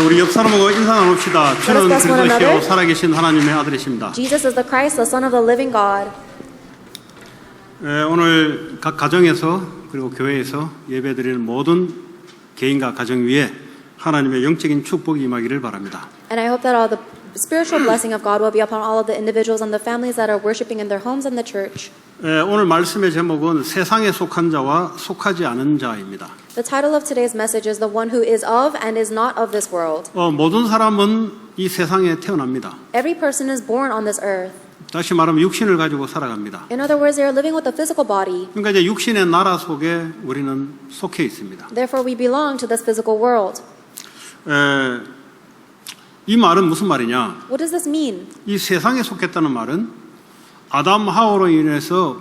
우리 옆 사람하고 인사 나눕시다. 주는 bless one 그리스도시요 another. 살아계신 하나님의 아들이십니다. Jesus is the Christ, the Son of the living God. 오늘 각 가정에서 그리고 교회에서 예배드리는 모든 개인과 가정 위에 하나님의 영적인 축복이 임하기를 바랍니다. And I hope that all the spiritual blessing of God will be upon all of the individuals and the families that are worshiping in their homes and the church. 오늘 말씀의 제목은 세상에 속한 자와 속하지 않은 자입니다. The title of today's message is The One Who is of and is not of this world. 모든 사람은 이 세상에 태어납니다. Every person is born on this earth. 다시 말하면 육신을 가지고 살아갑니다. In other words, they are living with a physical body. 그러니까 이제 육신의 나라 속에 우리는 속해 있습니다. Therefore, we belong to this physical world. 이 말은 무슨 말이냐? What does this mean? 이 세상에 속했다는 말은 아담 하와로 인해서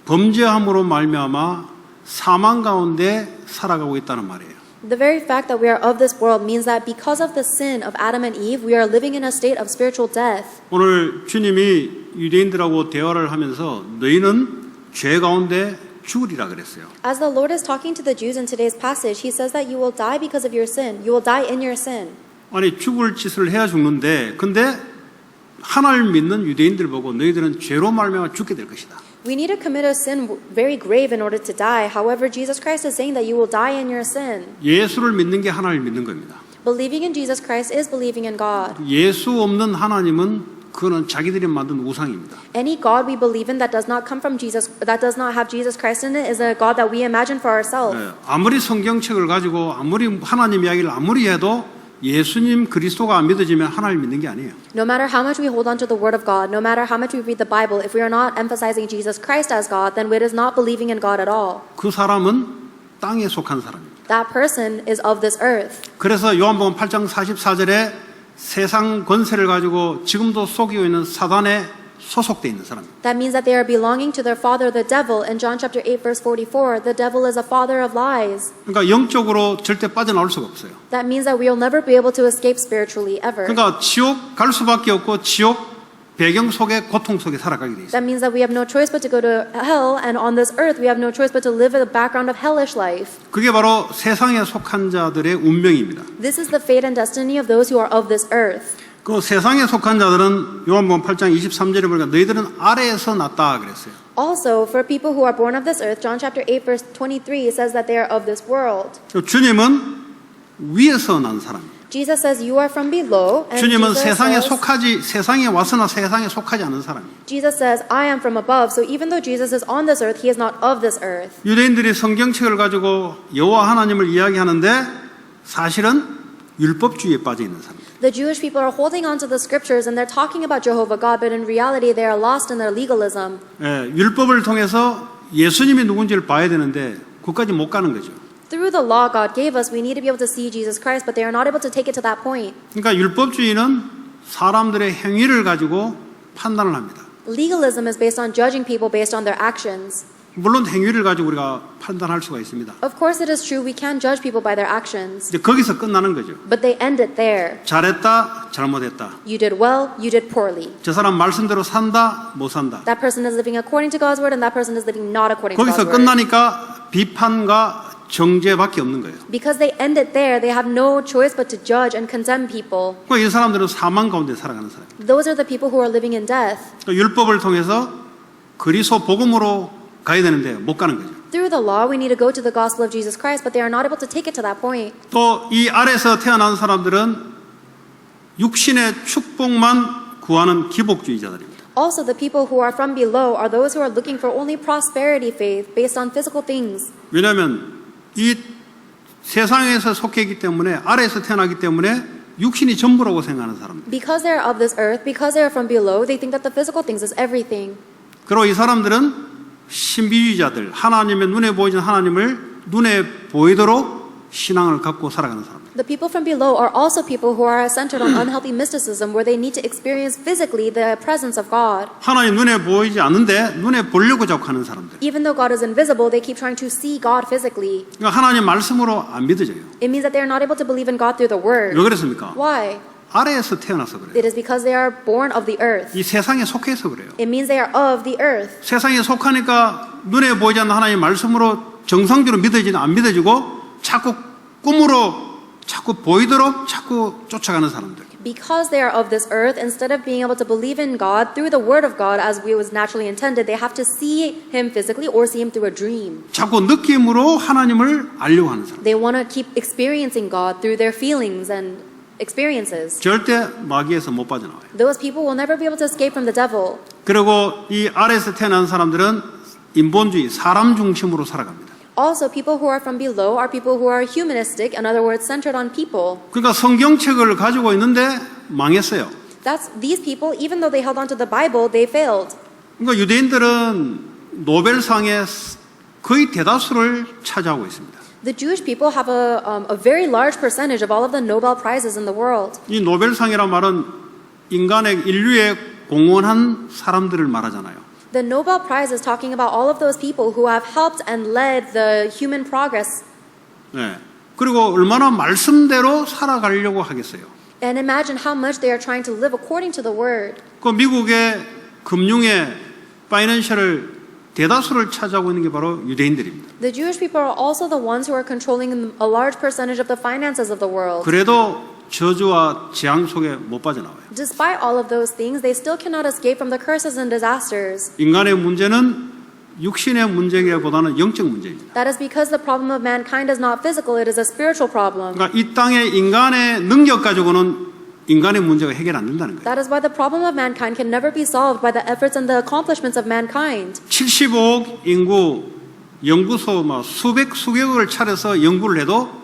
범죄함으로 말미암아 사망 가운데 살아가고 있다는 말이에요. The very fact that we are of this world means that because of the sin of Adam and Eve, we are living in a state of spiritual death. 오늘 주님이 유대인들하고 대화를 하면서 너희는 죄 가운데 죽으리라 그랬어요. As the Lord is talking to the Jews in today's passage, He says that you will die because of your sin. You will die in your sin. 아니 죽을 짓을 해야 죽는데 근데 하나님을 믿는 유대인들 보고 너희들은 죄로 말미암아 죽게 될 것이다. We need to commit a sin very grave in order to die. However, Jesus Christ is saying that you will die in your sin. 예수를 믿는 게 하나님을 믿는 겁니다. Believing in Jesus Christ is believing in God. 예수 없는 하나님은 그거는 자기들이 만든 우상입니다. Any God we believe in that does not come from Jesus, that does not have Jesus Christ in it, is a God that we imagine for ourselves. 아무리 성경책을 가지고 아무리 하나님 이야기를 아무리 해도 예수님 그리스도가 안 믿어지면 하나님을 믿는 게 아니에요. No matter how much we hold on to the Word of God, no matter how much we read the Bible, if we are not emphasizing Jesus Christ as God, then it is not believing in God at all. 그 사람은 땅에 속한 사람입니다. That person is of this earth. 그래서 요한복음 8장 44절에 세상 권세를 가지고 지금도 속이고 있는 사단에 소속돼 있는 사람입니다. That means that they are belonging to their father, the devil. In John chapter 8, verse 44, the devil is a father of lies. 그러니까 영적으로 절대 빠져나올 수가 없어요. That means that we will never be able to escape spiritually ever. 그러니까 지옥 갈 수밖에 없고 지옥 배경 속에 고통 속에 살아가게 돼 있어요. That means that we have no choice but to go to hell, and on this earth we have no choice but to live in the background of hellish life. 그게 바로 세상에 속한 자들의 운명입니다. This is the fate and destiny of those who are of this earth. 그 세상에 속한 자들은 요한복음 8장 23절에 보니까 너희들은 아래에서 났다 그랬어요. Also, for people who are born of this earth, John chapter 8, verse 23 says that they are of this world. 주님은 위에서 난 사람이에요. Jesus says you are from below, and 주님은 Jesus 세상에 와서나 세상에 속하지 않은 사람이에요. says, I am from above. So even though Jesus is on this earth, he is not of this earth. 유대인들이 성경책을 가지고 여호와 하나님을 이야기하는데 사실은 율법주의에 빠져 있는 사람. The Jewish people are holding on to the scriptures and they're talking about Jehovah God, but in reality they are lost in their legalism. 율법을 통해서 예수님이 누군지를 봐야 되는데 그까지 못 가는 거죠. Through the law God gave us, we need to be able to see Jesus Christ, but they are not able to take it to that point. 그러니까 율법주의는 사람들의 행위를 가지고 판단을 합니다. Legalism is based on judging people based on their actions. 물론 행위를 가지고 우리가 판단할 수가 있습니다. Of course it is true we can judge people by their actions. 이제 거기서 끝나는 거죠. But they end it there. 잘했다, 잘못했다. You did well, you did poorly. 저 사람 말씀대로 산다, 못 산다. That person is living according to God's word and that person is living not according to God's 거기서 word. 끝나니까 비판과 정죄밖에 없는 거예요. Because they end it there, they have no choice but to judge and condemn people. 이 사람들은 사망 가운데 살아가는 사람. Those are the people who are living in death. 율법을 통해서 그리스도 복음으로 가야 되는데 못 가는 거죠. Through the law, we need to go to the gospel of Jesus Christ, but they are not able to take it to that point. 또 이 아래에서 태어난 사람들은 육신의 축복만 구하는 기복주의자들입니다. Also, the people who are from below are those who are looking for only prosperity faith based on physical things. 왜냐하면 이 세상에서 속해 있기 때문에 아래에서 태어나기 때문에 육신이 전부라고 생각하는 사람들. Because they are of this earth, because they are from below, they think that the physical things is everything. 그리고 이 사람들은 신비주의자들, 하나님의 눈에 보이는 하나님을 눈에 보이도록 신앙을 갖고 살아가는 사람들. The people from below are also people who are centered on unhealthy mysticism where they need to experience physically the presence of God. 하나님 눈에 보이지 않는데 눈에 보려고 자꾸 하는 사람들. Even though God is invisible, they keep trying to see God physically. 그러니까 하나님 말씀으로 안 믿어져요. It means that they are not able to believe in God through the Word. 왜 그렇습니까? Why? 아래에서 태어나서 그래요. It is because they are born of the earth. 이 세상에 속해서 그래요. It means they are of the earth. 세상에 속하니까 눈에 보이지 않는 하나님 말씀으로 정상적으로 믿어지는 안 믿어지고 자꾸 꿈으로 자꾸 보이도록 자꾸 쫓아가는 사람들. Because they are of this earth, instead of being able to believe in God through the word of God as we was naturally intended, they have to see him physically or see him through a dream. 자꾸 느낌으로 하나님을 알려고 하는 사람. They want to keep experiencing God through their feelings and experiences. 절대 마귀에서 못 빠져나와요. Those people will never be able to escape from the devil. 그리고 이 아래에서 태어난 사람들은 인본주의, 사람 중심으로 살아갑니다. Also, people who are from below are people who are humanistic, in other words, centered on people. 그러니까 성경책을 가지고 있는데 망했어요. These people, even though they held on to the Bible, they failed. 그러니까 유대인들은 노벨상의 거의 대다수를 차지하고 있습니다. The Jewish people have a very large percentage of all of the Nobel Prizes in the world. 이 노벨상이란 말은 인류에 공헌한 사람들을 말하잖아요. The Nobel Prize is talking about all of those people who have helped and led the human progress. 네. 그리고 얼마나 말씀대로 살아가려고 하겠어요. And imagine how much they are trying to live according to the word. 그 미국의 금융의 파이낸셜을 대다수를 차지하고 있는 게 바로 유대인들입니다. The Jewish people are also the ones who are controlling a large percentage of the finances of the world. 그래도 저주와 재앙 속에 못 빠져나와요. Despite all of those things, they still cannot escape from the curses and disasters. 인간의 문제는 육신의 문제보다는 영적 문제입니다. That is because the problem of mankind is not physical, it is a spiritual problem. 그러니까 이 땅의 인간의 능력 가지고는 인간의 문제가 해결 안 된다는 거예요. That is why the problem of mankind can never be solved by the efforts and the accomplishments of mankind. 75억 인구 연구소 수백억을 차려서 연구를 해도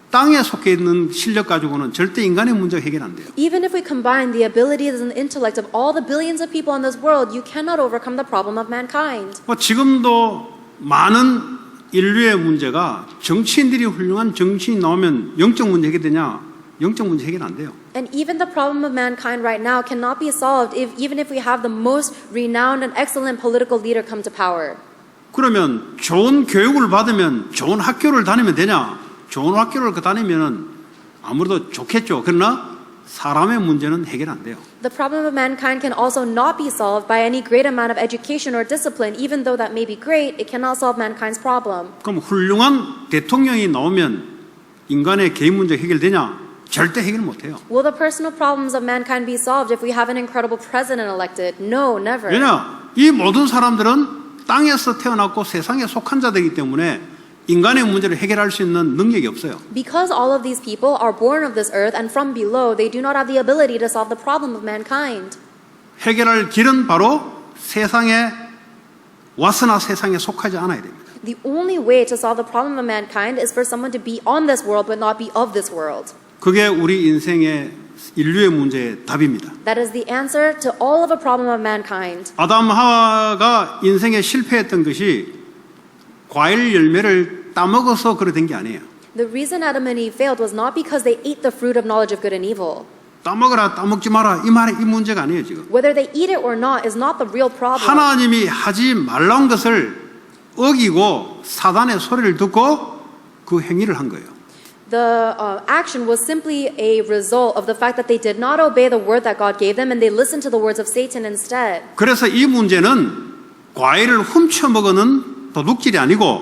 땅에 속해 있는 실력 가지고는 절대 인간의 문제가 해결 안 돼요. Even if we combine the abilities and the intellect of all the billions of people in this world, you cannot overcome the problem of mankind. 지금도 많은 인류의 문제가 정치인들이 훌륭한 정치인 나오면 영적 문제 해결되냐? 영적 문제 해결 안 돼요. And even the problem of mankind right now cannot be solved even if we have the most renowned and excellent political leader come to power. 그러면 좋은 교육을 받으면 좋은 학교를 다니면 되냐? 좋은 학교를 다니면 아무래도 좋겠죠. 그러나 사람의 문제는 해결 안 돼요. The problem of mankind can also not be solved by any great amount of education or discipline. Even though that may be great, it cannot solve mankind's problem. 그럼 훌륭한 대통령이 나오면 인간의 개인 문제 해결되냐? 절대 해결 못 해요. Will the personal problems of mankind be solved if we have an incredible president elected? No, never. 왜냐? 이 모든 사람들은 땅에서 태어났고 세상에 속한 자들이기 때문에 인간의 문제를 해결할 수 있는 능력이 없어요. Because all of these people are born of this earth and from below, they do not have the ability to solve the problem of mankind. 해결할 길은 바로 세상에 왔으나 세상에 속하지 않아야 됩니다. The only way to solve the problem of mankind is for someone to be on this world but not be of this world. 그게 우리 인생의 인류의 문제의 답입니다. That is the answer to all of the problem of mankind. 아담 하와가 인생에 실패했던 것이 과일 열매를 따먹어서 그래 된 게 아니에요. The reason Adam and Eve failed was not because they ate the fruit of knowledge of good and evil. 따먹어라 따먹지 마라 이 말이 이 문제가 아니에요 지금. Whether they eat it or not is not the real problem. 하나님이 하지 말라는 것을 어기고 사단의 소리를 듣고 그 행위를 한 거예요. The action was simply a result of the fact that they did not obey the word that God gave them and they listened to the words of Satan instead. 그래서 이 문제는 과일을 훔쳐 먹는 도둑질이 아니고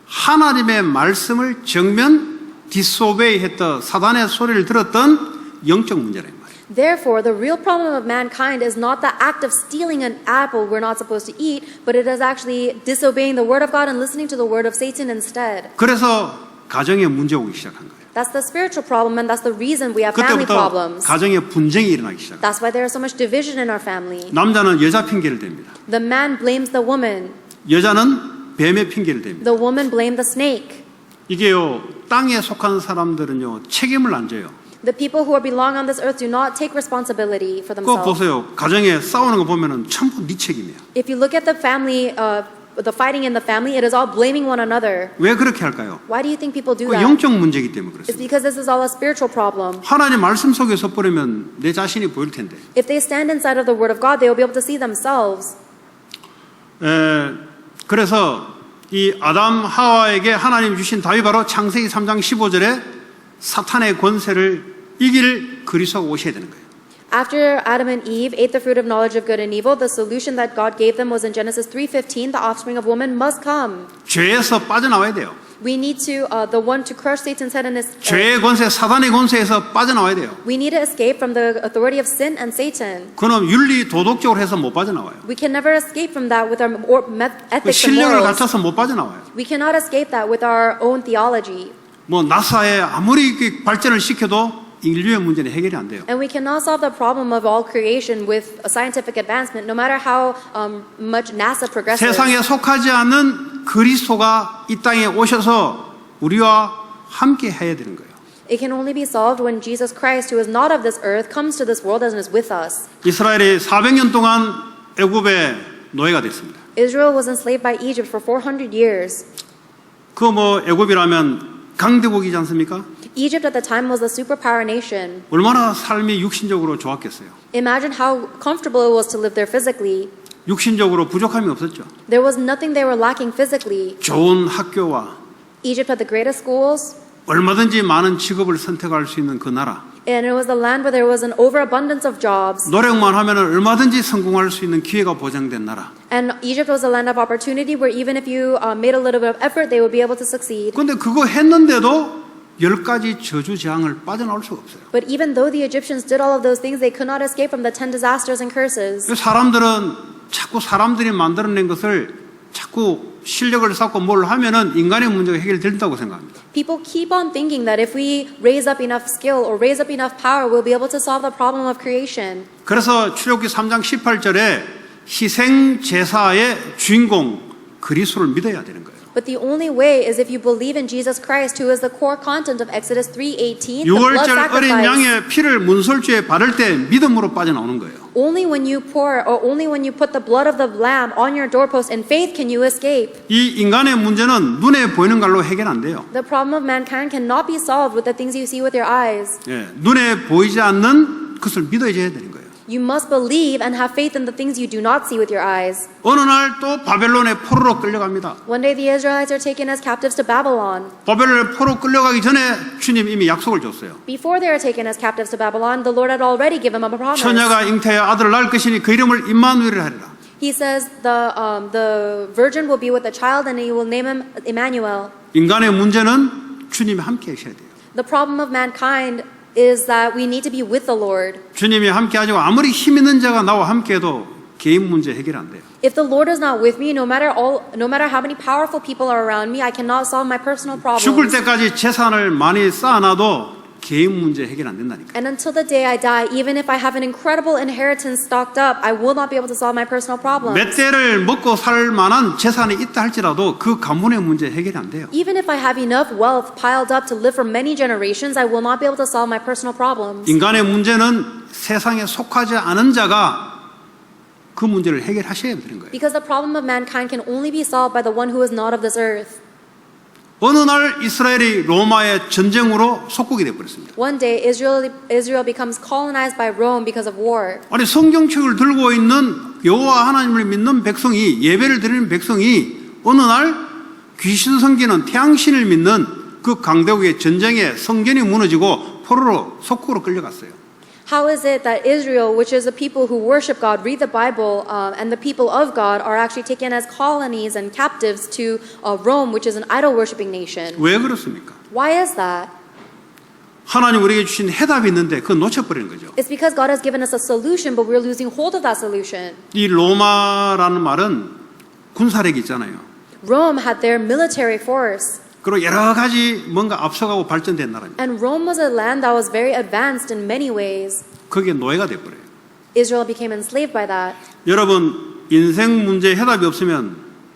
하나님의 말씀을 정면 디소베이 했던 사단의 소리를 들었던 영적 문제란 말이에요. Therefore, the real problem of mankind is not the act of stealing an apple we're not supposed to eat, but it is actually disobeying the word of God and listening to the word of Satan instead. 그래서 가정에 문제 오기 시작한 거예요. That's the spiritual problem and that's the reason we have family 그때부터 problems. 가정에 분쟁이 일어나기 시작해요. That's why there is so much division in our family. 남자는 여자 핑계를 댑니다. The man blames the woman. 여자는 뱀의 핑계를 댑니다. The woman blamed the snake. 이게요 땅에 속한 사람들은요 책임을 안 져요. The people who belong on this earth do not take responsibility for 그거 themselves. 보세요. 가정에 싸우는 거 보면은 전부 네 책임이야. If you look at the family, the fighting in the family, it is all blaming one another. 왜 그렇게 할까요? Why do you think people do 그 that? 영적 문제이기 때문에 It's 그렇습니다. because this is all a spiritual problem. 하나님 말씀 속에 서버리면 내 자신이 보일 텐데. If they stand inside of the Word of God, they will be able to see themselves. 그래서 이 아담 하와에게 하나님 주신 답이 바로 창세기 3장 15절에 사탄의 권세를 이길 그리스도가 오셔야 되는 거예요. After Adam and Eve ate the fruit of knowledge of good and evil, the solution that God gave them was in Genesis 3:15, the offspring of woman must come. 죄에서 빠져나와야 돼요. We need to, the one to crush Satan's head and his. 죄의 권세, 사단의 권세에서 빠져나와야 돼요. We need to escape from the authority of sin and Satan. 그는 윤리 도덕적으로 해서 못 빠져나와요. We can never escape from that with our 그 ethics and 실력을 morals. 갖춰서 못 빠져나와요. We cannot escape that with our own theology. 뭐 나사에 아무리 이렇게 발전을 시켜도 인류의 문제는 해결이 안 돼요. And we cannot solve the problem of all creation with a scientific advancement, no matter how much NASA progresses. 세상에 속하지 않는 그리스도가 이 땅에 오셔서 우리와 함께 해야 되는 거예요. It can only be solved when Jesus Christ, who is not of this earth, comes to this world and is with us. 이스라엘이 400년 동안 애굽의 노예가 됐습니다. Israel was enslaved by Egypt for 400 years. 그 뭐 애굽이라면 강대국이지 않습니까? Egypt at the time was a superpower nation. 얼마나 삶이 육신적으로 좋았겠어요. Imagine how comfortable it was to live there physically. 육신적으로 부족함이 없었죠. There was nothing they were lacking physically. 좋은 학교와 Egypt had the greatest schools, 얼마든지 많은 직업을 선택할 수 있는 그 나라. and it was a land where there was an overabundance of jobs. 노력만 하면 얼마든지 성공할 수 있는 기회가 보장된 나라. And Egypt was a land of opportunity where even if you made a little bit of effort, they would be able to succeed. 그런데 그거 했는데도 10가지 저주 재앙을 빠져나올 수가 없어요. But even though the Egyptians did all of those things, they could not escape from the 10 disasters and curses. 사람들은 자꾸 사람들이 만들어낸 것을 자꾸 실력을 쌓고 뭘 하면은 인간의 문제가 해결된다고 생각합니다. People keep on thinking that if we raise up enough skill or raise up enough power, we'll be able to solve the problem of creation. 그래서 출애굽기 3장 18절에 희생 제사의 주인공 그리스도를 믿어야 되는 거예요. But the only way is if you believe in Jesus Christ, who is the core content of Exodus 3:18, the blood 유월절 어린 sacrifice. 양의 피를 문설주에 바를 때 믿음으로 빠져나오는 거예요. Only when you pour, or only when you put the blood of the lamb on your doorpost in faith can you escape. 이 인간의 문제는 눈에 보이는 걸로 해결 안 돼요. The problem of mankind cannot be solved with the things you see with your eyes. 예, 눈에 보이지 않는 것을 믿어야 되는 거예요. You must believe and have faith in the things you do not see with your eyes. 어느 날 또 바벨론의 포로로 끌려갑니다. One day the Israelites are taken as captives to Babylon. 바벨론의 포로 끌려가기 전에 주님 이미 약속을 줬어요. Before they are taken as captives to Babylon, the Lord had already given them a promise. 처녀가 잉태하여 아들을 낳을 것이니 그 이름을 임마누엘이라 하리라. He says the virgin will be with a child and he will name him Emmanuel. 인간의 문제는 주님이 함께 하셔야 돼요. The problem of mankind is that we need to be with the Lord. 주님이 함께 하시고 아무리 힘 있는 자가 나와 함께해도 개인 문제 해결 안 돼요. If the Lord is not with me, no matter how many powerful people are around me, I cannot solve my personal 죽을 problems. 때까지 재산을 많이 쌓아놔도 개인 문제 해결 안 된다니까. And until the day I die, even if I have an incredible inheritance stocked up, I will not be able to solve my personal problems. 몇 대를 먹고 살 만한 재산이 있다 할지라도 그 가문의 문제 해결이 안 돼요. Even if I have enough wealth piled up to live for many generations, I will not be able to solve my personal problems. 인간의 문제는 세상에 속하지 않은 자가 그 문제를 해결하셔야 되는 거예요. Because the problem of mankind can only be solved by the one who is not of this earth. 어느 날 이스라엘이 로마의 전쟁으로 속국이 되어버렸습니다. One day, Israel becomes colonized by Rome because of war. 아니 성경책을 들고 있는 여호와 하나님을 믿는 백성이 예배를 드리는 백성이 어느 날 귀신 섬기는 태양신을 믿는 그 강대국의 전쟁에 성전이 무너지고 포로로 속국으로 끌려갔어요. How is it that Israel, which is the people who worship God, read the Bible, and the people of God are actually taken as colonies and captives to Rome, which is an idol-worshiping nation? 왜 그렇습니까? Why is that? 하나님 우리에게 주신 해답이 있는데 그건 놓쳐버리는 거죠. It's because God has given us a solution, but we're losing hold of that solution. 이 로마라는 말은 군사력이 있잖아요. Rome had their military force. 그리고 여러 가지 뭔가 앞서가고 발전된 나라입니다. And Rome was a land that was very advanced in many ways. 거기에 노예가 돼버려요. Israel became enslaved by that. 여러분 인생 문제에 해답이 없으면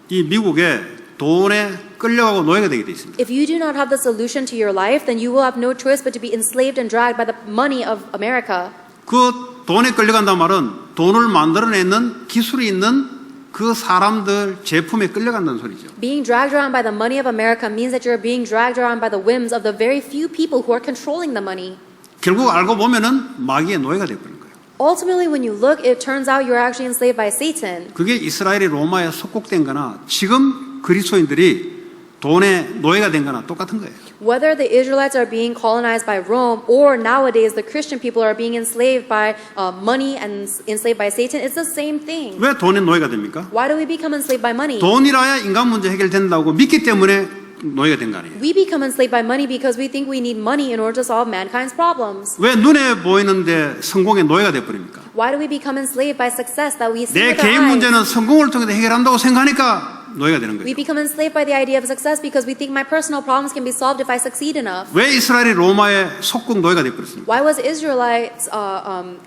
이 미국에 돈에 끌려가고 노예가 되게 돼 있습니다. If you do not have the solution to your life, then you will have no choice but to be enslaved and dragged by the money of America. 그 돈에 끌려간단 말은 돈을 만들어내는 기술이 있는 그 사람들 제품에 끌려간다는 소리죠. Being dragged around by the money of America means that you're being dragged around by the whims of the very few people who are controlling the money. 결국 알고 보면은 마귀의 노예가 되버린 거예요. Ultimately, when you look, it turns out you're actually enslaved by Satan. 그게 이스라엘이 로마에 속국된 거나 지금 그리스도인들이 돈의 노예가 된 거나 똑같은 거예요. Whether the Israelites are being colonized by Rome or nowadays the Christian people are being enslaved by money and enslaved by Satan, it's the same thing. 왜 돈의 노예가 됩니까? Why do we become enslaved by money? 돈이라야 인간 문제 해결된다고 믿기 때문에 노예가 된 거 아니에요. We become enslaved by money because we think we need money in order to solve mankind's problems. 왜 눈에 보이는데 성공의 노예가 돼버립니까? Why do we become enslaved by success that we see 내 with our 개인 eyes? 문제는 성공을 통해 해결한다고 생각하니까 노예가 되는 We 거죠. become enslaved by the idea of success because we think my personal problems can be solved if I succeed enough. 왜 이스라엘이 로마의 속국 노예가 돼버렸습니까? Why was Israelites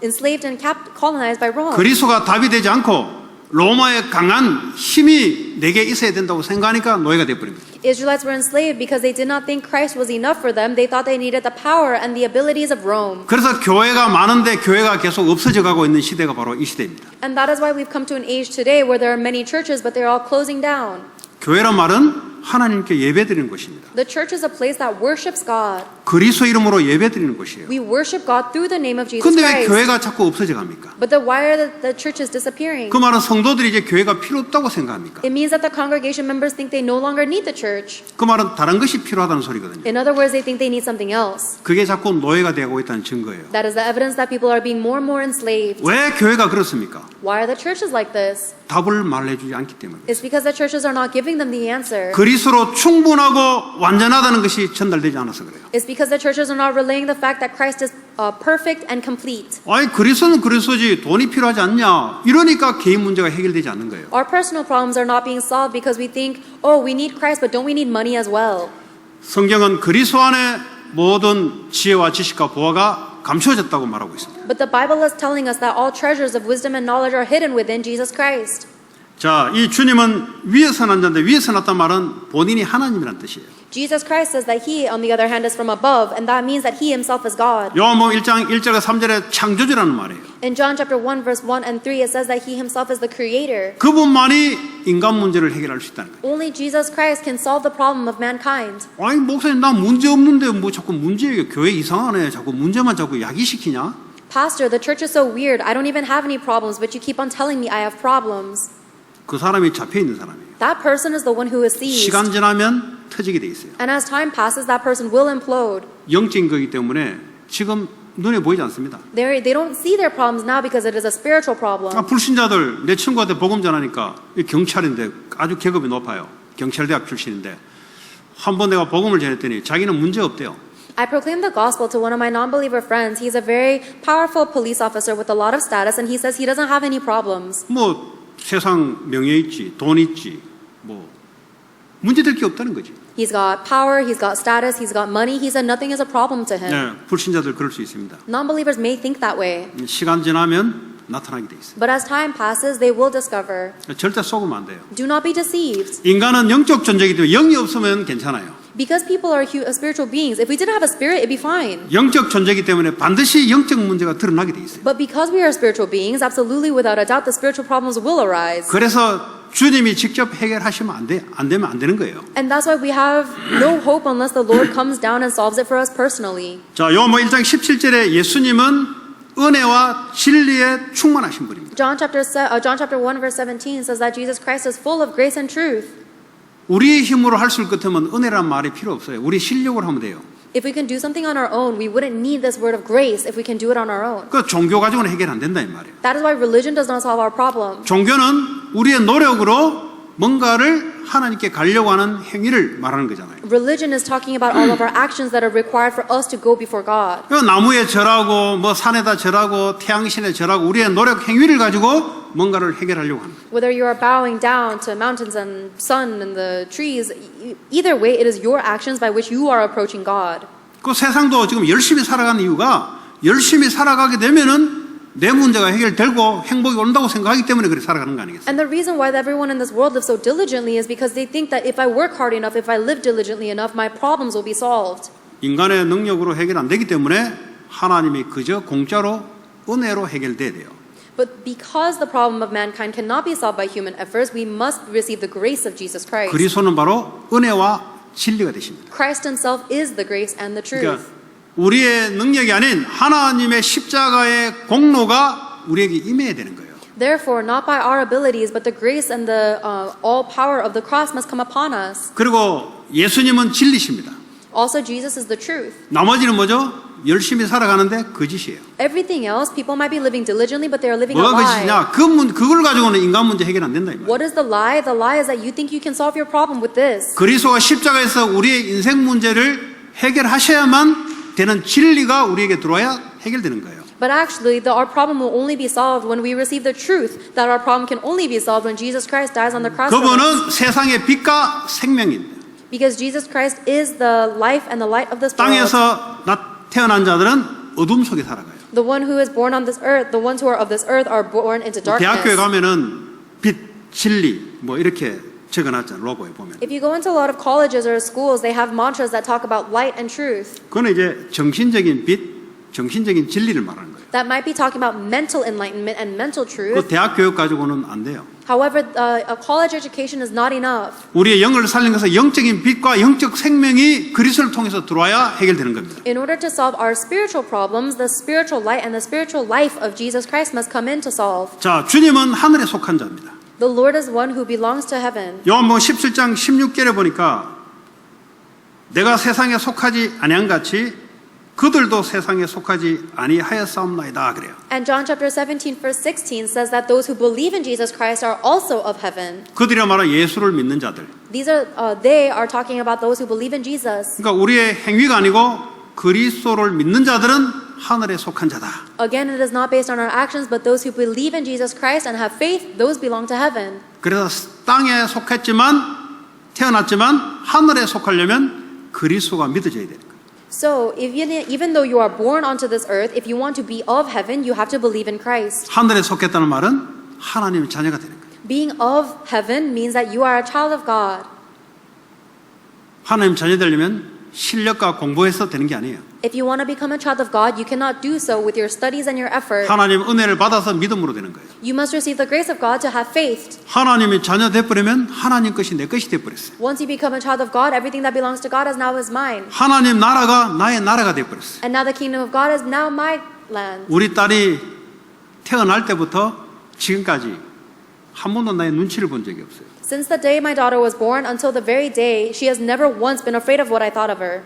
enslaved and colonized by Rome? 그리스도가 답이 되지 않고 로마의 강한 힘이 내게 있어야 된다고 생각하니까 노예가 돼버린 거죠. Israelites were enslaved because they did not think Christ was enough for them. They thought they needed the power and the abilities of Rome. 그래서 교회가 많은데 교회가 계속 없어져 가고 있는 시대가 바로 이 시대입니다. And that is why we've come to an age today where there are many churches, but they're all closing down. 교회란 말은 하나님께 예배드리는 곳입니다. The church is a place that worships God. 그리스도 이름으로 예배드리는 곳이에요. We worship God through the name of Jesus 근데 왜 Christ. 교회가 자꾸 없어져 갑니까? But why are the churches disappearing? 그 말은 성도들이 이제 교회가 필요 없다고 생각합니까? It means that the congregation members think they no longer need the church. 그 말은 다른 것이 필요하다는 소리거든요. In other words, they think they need something else. 그게 자꾸 노예가 되고 있다는 증거예요. That is the evidence that people are being more and more enslaved. 왜 교회가 그렇습니까? Why are the churches like this? 답을 말해주지 않기 때문에. It's because the churches are not giving them the answer. 그리스도로 충분하고 완전하다는 것이 전달되지 않아서 그래요. It's because the churches are not relaying the fact that Christ is perfect and complete. 아니 그리스도는 그리스도지 돈이 필요하지 않냐 이러니까 개인 문제가 해결되지 않는 거예요. Our personal problems are not being solved because we think, oh, we need Christ, but don't we need money as well? 성경은 그리스도 안에 모든 지혜와 지식과 보화가 감추어졌다고 말하고 있습니다. But the Bible is telling us that all treasures of wisdom and knowledge are hidden within Jesus Christ. 자, 이 주님은 위에서 난 자인데 위에서 났단 말은 본인이 하나님이란 뜻이에요. Jesus Christ says that he, on the other hand, is from above, and that means that he himself is God. 요한복음 1장 1절과 3절에 창조주라는 말이에요. In John chapter 1, verse 1 and 3, it says that he himself is the creator. 그분만이 인간 문제를 해결할 수 있다는 거예요. Only Jesus Christ can solve the problem of mankind. 아니 목사님 나 문제 없는데 뭐 자꾸 문제예요. 교회 이상하네. 자꾸 문제만 자꾸 야기시키냐? Pastor, the church is so weird. I don't even have any problems, but you keep on telling me I have problems. 그 사람이 잡혀 있는 사람이에요. That person is the one who is seized. 시간 지나면 터지게 돼 있어요. And as time passes, that person will implode. 영적인 거기 때문에 지금 눈에 보이지 않습니다. They don't see their problems now because it is a spiritual problem. 불신자들 내 친구한테 복음 전하니까 경찰인데 아주 계급이 높아요. 경찰대학 출신인데 한 번 내가 복음을 전했더니 자기는 문제 없대요. I proclaimed the gospel to one of my non-believer friends. He's a very powerful police officer with a lot of status, and he says he doesn't have any problems. 뭐 세상 명예 있지, 돈 있지, 뭐 문제될 게 없다는 거지. He's got power, he's got status, he's got money. He said nothing is a problem to him. 네, 불신자들 그럴 수 있습니다. Non-believers may think that way, 시간 지나면 나타나게 돼 있어요. but as time passes, they will discover. 절대 속으면 안 돼요. Do not be deceived. 인간은 영적 존재이기 때문에 영이 없으면 괜찮아요. Because people are spiritual beings, if we didn't have a spirit, it'd be fine. 영적 존재이기 때문에 반드시 영적 문제가 드러나게 돼 있어요. But because we are spiritual beings, absolutely without a doubt, the spiritual problems will arise. 그래서 주님이 직접 해결하시면 안 되면 안 되는 거예요. And that's why we have no hope unless the Lord comes down and solves it for us personally. 자, 요한복음 1장 17절에 예수님은 은혜와 진리에 충만하신 분입니다. John chapter 1 verse 17 says that Jesus Christ is full of grace and truth. 우리의 힘으로 할 수 있겠다면 은혜란 말이 필요 없어요. 우리 실력으로 하면 돼요. If we can do something on our own, we wouldn't need this word of grace if we can do it on our own. 그 종교 가지고는 해결 안 된다 이 말이에요. That is why religion does not solve our problem. 종교는 우리의 노력으로 뭔가를 하나님께 가려고 하는 행위를 말하는 거잖아요. Religion is talking about all of our actions that are required for us to go before God. 나무에 절하고 뭐 산에다 절하고 태양신에 절하고 우리의 노력 행위를 가지고 뭔가를 해결하려고 하는 거예요. Whether you are bowing down to mountains and sun and the trees, either way, it is your actions by which you are approaching God. 그 세상도 지금 열심히 살아가는 이유가 열심히 살아가게 되면은 내 문제가 해결되고 행복이 온다고 생각하기 때문에 그렇게 살아가는 거 아니겠어요? And the reason why everyone in this world lives so diligently is because they think that if I work hard enough, if I live diligently enough, my problems will be solved. 인간의 능력으로 해결 안 되기 때문에 하나님이 그저 공짜로 은혜로 해결돼야 돼요. But because the problem of mankind cannot be solved by human efforts, we must receive the grace of Jesus Christ. 그리스도는 바로 은혜와 진리가 되십니다. Christ himself is the grace and the truth. 그러니까 우리의 능력이 아닌 하나님의 십자가의 공로가 우리에게 임해야 되는 거예요. Therefore, not by our abilities, but the grace and the all power of the cross must come upon us. 그리고 예수님은 진리십니다. Also, Jesus is the truth. 나머지는 뭐죠? 열심히 살아가는데 거짓이에요. Everything else, people might be living diligently, but they are living a 뭐가 lie. 거짓이냐? 그걸 가지고는 인간 문제 해결 안 된다 이 말이에요. What is the lie? The lie is that you think you can solve your problem with this. 그리스도가 십자가에서 우리의 인생 문제를 해결하셔야만 되는 진리가 우리에게 들어와야 해결되는 거예요. But actually, our problem will only be solved when we receive the truth that our problem can only be solved when Jesus Christ dies on the cross for us. 그분은 세상의 빛과 생명인데 Because Jesus Christ is the life and the light of this world. 땅에서 태어난 자들은 어둠 속에 살아가요. The one who is born on this earth, the ones who are of this earth are born into 대학교에 darkness. 가면은 빛, 진리 뭐 이렇게 적어놨잖아요. 로고에 보면. If you go into a lot of colleges or schools, they have mantras that talk about light and truth. 그거는 이제 정신적인 빛, 정신적인 진리를 말하는 거예요. That might be talking about mental enlightenment and mental 그 truth. 대학 교육 가지고는 안 돼요. However, a college education is not enough. 우리의 영을 살린 것은 영적인 빛과 영적 생명이 그리스도를 통해서 들어와야 해결되는 겁니다. In order to solve our spiritual problems, the spiritual light and the spiritual life of Jesus Christ must come in to solve. 자, 주님은 하늘에 속한 자입니다. The Lord is one who belongs to heaven. 요한복음 17장 16절에 보니까 내가 세상에 속하지 아니한 같이 그들도 세상에 속하지 아니하였사옵나이다 그래요. And John chapter 17 verse 16 says that those who believe in Jesus Christ are also of heaven. 그들이 말하 예수를 믿는 자들. They are talking about those who believe in Jesus. 그러니까 우리의 행위가 아니고 그리스도를 믿는 자들은 하늘에 속한 자다. Again, it is not based on our actions, but those who believe in Jesus Christ and have faith, those belong to heaven. 그래서 땅에 속했지만 태어났지만 하늘에 속하려면 그리스도가 믿어져야 되는 거예요. So, even though you are born onto this earth, if you want to be of heaven, you have to believe in Christ. 하늘에 속했다는 말은 하나님의 자녀가 되는 거예요. Being of heaven means that you are a child of God. 하나님 자녀 되려면 실력과 공부해서 되는 게 아니에요. If you want to become a child of God, you cannot do so with your studies and your effort. 하나님 은혜를 받아서 믿음으로 되는 거예요. You must receive the grace of God to have faith. 하나님이 자녀 돼버리면 하나님 것이 내 것이 돼버렸어요. Once you become a child of God, everything that belongs to God is now is mine. 하나님 나라가 나의 나라가 돼버렸어요. And now the kingdom of God is now my land. 우리 딸이 태어날 때부터 지금까지 한 번도 나의 눈치를 본 적이 없어요. Since the day my daughter was born until the very day, she has never once been afraid of what I thought of her.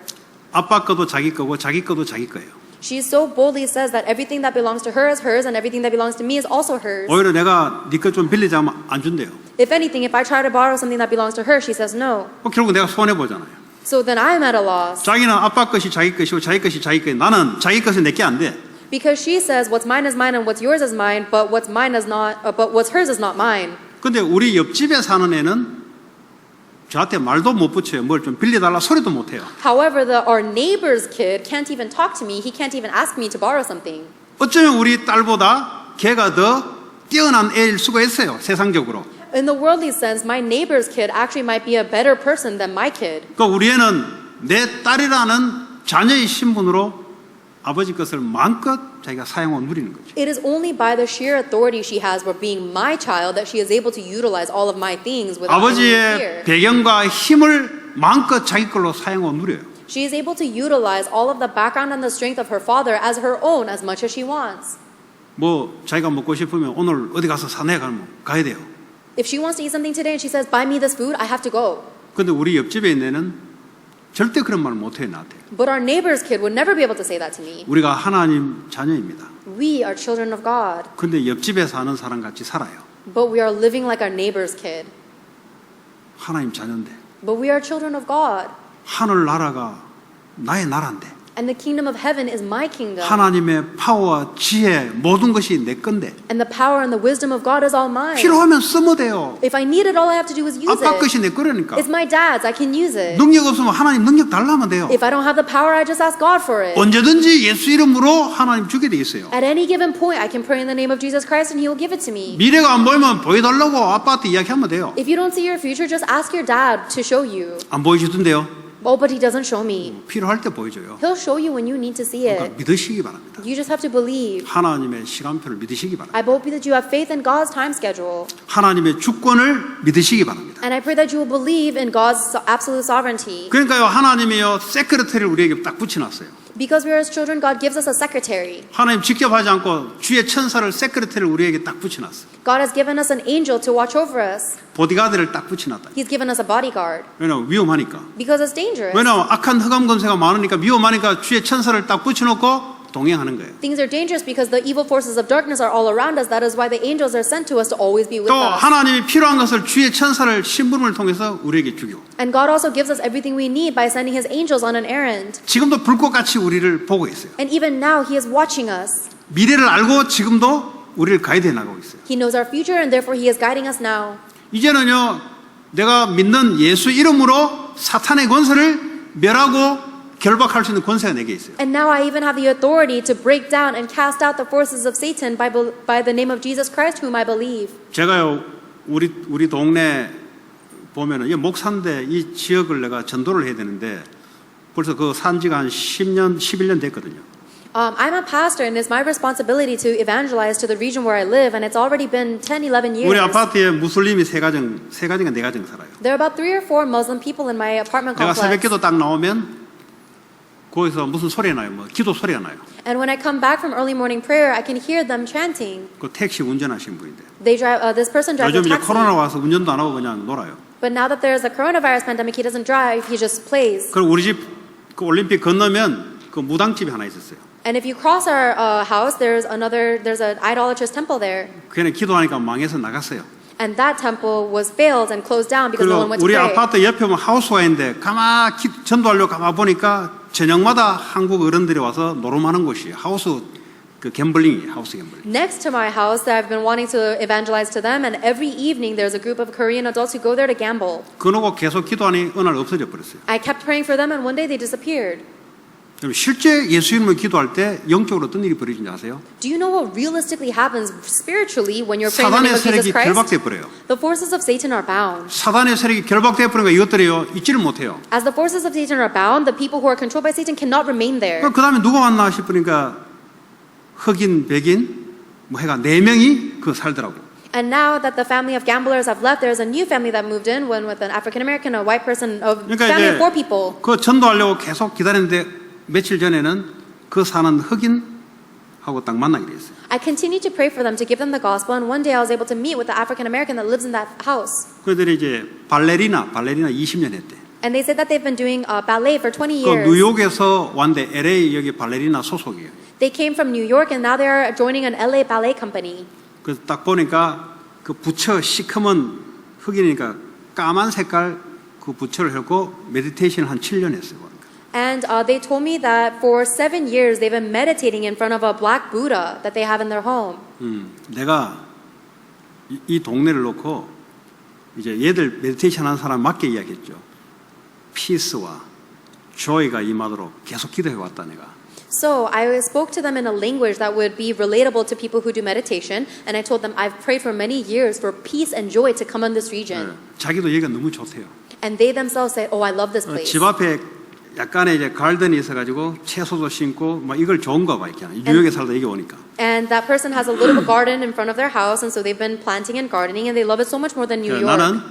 아빠 거도 자기 거고 자기 거도 자기 거예요. She so boldly says that everything that belongs to her is hers and everything that belongs to me is also hers. 오히려 내가 네 거 좀 빌리자면 안 준대요. If anything, if I try to borrow something that belongs to her, she says no. 결국 내가 손해 보잖아요. So then I'm at a loss. 자기는 아빠 것이 자기 것이고 자기 것이 자기 것이 나는 자기 것이 내게 안 돼. Because she says what's mine is mine and what's yours is mine, but what's hers is not mine. 근데 우리 옆집에 사는 애는 저한테 말도 못 붙여요. 뭘 좀 빌려달라 소리도 못 해요. However, our neighbor's kid can't even talk to me. He can't even ask me to borrow something. 어쩌면 우리 딸보다 걔가 더 뛰어난 애일 수가 있어요. 세상적으로. In the worldly sense, my neighbor's kid actually might be a better person than my kid. 그러니까 우리 애는 내 딸이라는 자녀의 신분으로 아버지 것을 마음껏 자기가 사용하고 누리는 거죠. It is only by the sheer authority she has for being my child that she is able to utilize all of my things without any 아버지의 fear. 배경과 힘을 마음껏 자기 걸로 사용하고 누려요. She is able to utilize all of the background and the strength of her father as her own as much as she wants. 뭐 자기가 먹고 싶으면 오늘 어디 가서 사내 가면 가야 돼요. If she wants to eat something today and she says, buy me this food, I have to go. 근데 우리 옆집에 있는 애는 절대 그런 말을 못 해요, 나한테. But our neighbor's kid would never be able to say that to me. 우리가 하나님 자녀입니다. We are children of God, 근데 옆집에 사는 사람 같이 살아요. but we are living like our neighbor's kid. 하나님 자녀인데 But we are children of God, 하늘 나라가 나의 나라인데 and the kingdom of heaven is my kingdom. 하나님의 파워와 지혜 모든 것이 내 건데 And the power and the wisdom of God is all mine. 필요하면 쓰면 돼요. If I need it, all I have to do is use 아빠 it. 것이 내 거라니까. It's my dad's, I can use it. 능력 없으면 하나님 능력 달라면 돼요. If I don't have the power, I just ask God for it. 언제든지 예수 이름으로 하나님 주게 돼 있어요. At any given point, I can pray in the name of Jesus Christ and He will give it to me. 미래가 안 보이면 보여달라고 아빠한테 이야기하면 돼요. If you don't see your future, just ask your dad to show you. 안 보여주던데요. Oh, but He doesn't show me. 필요할 때 보여줘요. He'll show you when you need to see 그러니까 it. 믿으시기 바랍니다. You just have to believe. 하나님의 시간표를 믿으시기 바랍니다. I hope that you have faith in God's time schedule. 하나님의 주권을 믿으시기 바랍니다. And I pray that you will believe in God's absolute sovereignty. 그러니까요, 하나님이요 세크레터리를 우리에게 딱 붙여놨어요. Because we are His children, God gives us a secretary. 하나님 직접 하지 않고 주의 천사를 세크레터를 우리에게 딱 붙여놨어요. God has given us an angel to watch over us. 보디가드를 딱 붙여놨다. He's given us a bodyguard. 왜냐면 위험하니까. Because it's dangerous. 왜냐면 악한 흑암 검사가 많으니까 위험하니까 주의 천사를 딱 붙여놓고 동행하는 거예요. Things are dangerous because the evil forces of darkness are all around us. That is why the angels are sent to us to always be with 또 us. 하나님이 필요한 것을 주의 천사를 신분을 통해서 우리에게 주고 And God also gives us everything we need by sending His angels on an errand. 지금도 불꽃같이 우리를 보고 있어요. And even now, He is watching us. 미래를 알고 지금도 우리를 가이드해 나가고 있어요. He knows our future and therefore He is guiding us now. 이제는요 내가 믿는 예수 이름으로 사탄의 권세를 멸하고 결박할 수 있는 권세가 내게 있어요. And now I even have the authority to break down and cast out the forces of Satan by the name of Jesus Christ, whom I believe. 제가요 우리 동네 보면은 이 목사인데 이 지역을 내가 전도를 해야 되는데 벌써 그 산지가 한 10년, 11년 됐거든요. I'm a pastor and it's my responsibility to evangelize to the region where I live, and it's already been 10, 11 years. 우리 아파트에 무슬림이 세 가정인가 4가정 살아요. There are about 3 or 4 Muslim people in my apartment 내가 complex. 새벽기도 딱 나오면 거기서 무슨 소리가 나요? 뭐 기도 소리가 나요. And when I come back from early morning prayer, I can hear them chanting. 그 택시 운전하시는 분인데 They drive. This person drives a 요즘 이제 taxi. 코로나 와서 운전도 안 하고 그냥 놀아요. But now that there's a coronavirus pandemic, he doesn't drive. He just plays. 그리고 우리 집 그 올림픽 건너면 그 무당집이 하나 있었어요. And if you cross our house, there's an idolatrous temple there. 그냥 기도하니까 망해서 나갔어요. And that temple was failed and closed down because no one 그리고 went to 우리 pray. 아파트 옆에 보면 하우스가 있는데 전도하려고 가만 보니까 저녁마다 한국 어른들이 와서 노름하는 곳이 하우스 그 갬블링이에요. 하우스 갬블링. Next to my house, I've been wanting to evangelize to them, and every evening there's a group of Korean adults who go there to gamble. 그러고 계속 기도하니 어느 날 없어져 버렸어요. I kept praying for them, and one day they disappeared. 그럼 실제 예수 이름으로 기도할 때 영적으로 어떤 일이 벌어지는지 아세요? Do you know what realistically happens spiritually when you're praying in the 사단의 name of Jesus 세력이 Christ? 결박돼 버려요. The forces of Satan are bound. 사단의 세력이 결박돼 버리니까 이것들이요 잊지를 못해요. As the forces of Satan are bound, the people who are controlled by Satan cannot remain there. 그 다음에 누가 왔나 싶으니까 흑인, 백인 뭐 해가 4명이 그 살더라고. And now that the family of gamblers have left, there's a new family that moved in, one with an African American, a white person, a 그러니까 family 이제 of 4 people. 그 전도하려고 계속 기다렸는데 며칠 전에는 그 사는 흑인하고 딱 만나게 됐어요. I continued to pray for them to give them the gospel, and one day I was able to meet with the African American that lives in that house. 그들이 이제 발레리나 20년 했대. And they said that they've been doing ballet for 20 그 years. 뉴욕에서 왔는데 LA 여기 발레리나 소속이에요. They came from New York and now they are joining an LA ballet company. 그래서 딱 보니까 그 부처 시커먼 흑인이니까 까만 색깔 그 부처를 했고 메디테이션을 한 7년 했어요. And they told me that for 7 years they've been meditating in front of a black Buddha that they have in their home. 내가 이 동네를 놓고 이제 얘들 메디테이션 하는 사람 맞게 이야기했죠. 피스와 조이가 임하도록 계속 기도해 왔다 내가. So I spoke to them in a language that would be relatable to people who do meditation, and I told them I've prayed for many years for peace and joy to come on this region. 자기도 여기가 너무 좋대요. And they themselves say, "Oh, I love this place." 집 앞에 약간의 이제 가든이 있어가지고 채소도 심고 막 이걸 좋은가 봐 이렇게 뉴욕에 살다 여기 오니까. And that person has a little garden in front of their house, and so they've been planting and gardening, and they love it so much more than New York. 나는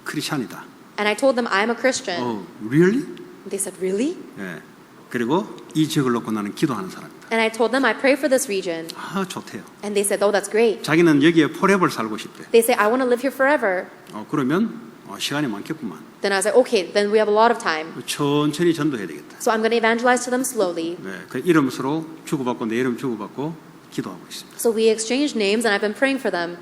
크리스찬이다. And I told them I'm a Christian. Really? They said, "Really?" 예. 그리고 이 지역을 놓고 나는 기도하는 사람이다. And I told them I pray for this region. 아 좋대요. And they said, "Oh, that's great." 자기는 여기에 포레버를 살고 싶대. They say, "I want to live here forever." 그러면 시간이 많겠구만. Then I was like, "Okay, then we have a lot of time." 천천히 전도해야 되겠다. So I'm going to evangelize to them slowly. 네, 그 이름 서로 주고받고 내 이름 주고받고 기도하고 있습니다. So we exchanged names, and I've been praying for them.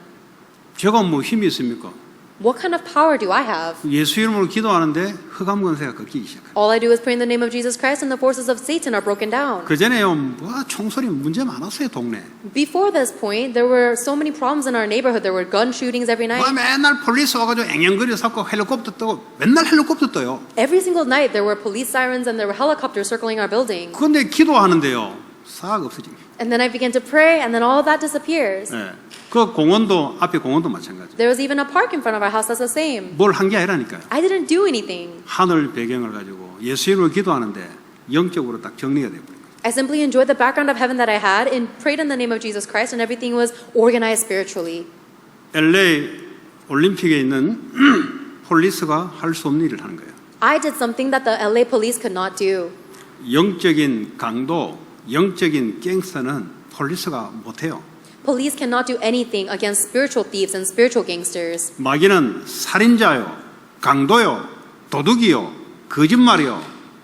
제가 뭐 힘이 있습니까? What kind of power do I have? 예수 이름으로 기도하는데 흑암 권세가 꺾이기 시작해요. All I do is pray in the name of Jesus Christ, and the forces of Satan are broken down. 그 전에요, 총소리 문제 많았어요 동네. Before this point, there were so many problems in our neighborhood. There were gun shootings every night. 맨날 폴리스 와가지고 앵앵거려 잡고 헬리콥터 뜨고 맨날 헬리콥터 떠요. Every single night, there were police sirens and there were helicopters circling our building. 그런데 기도하는데요, 싹 없어집니다. And then I began to pray, and then all of that disappears. 네, 그 공원도 앞에 공원도 마찬가지. There was even a park in front of our house that's the same. 뭘 한 게 아니라니까요. I didn't do anything. 하늘 배경을 가지고 예수 이름으로 기도하는데 영적으로 딱 정리가 돼버린 거예요. I simply enjoyed the background of heaven that I had and prayed in the name of Jesus Christ, and everything was organized spiritually. LA 올림픽에 있는 폴리스가 할 수 없는 일을 하는 거예요. I did something that the LA police could not do. 영적인 강도, 영적인 갱스터는 폴리스가 못해요. Police cannot do anything against spiritual thieves and spiritual gangsters. 마귀는 살인자요, 강도요, 도둑이요, 거짓말이요.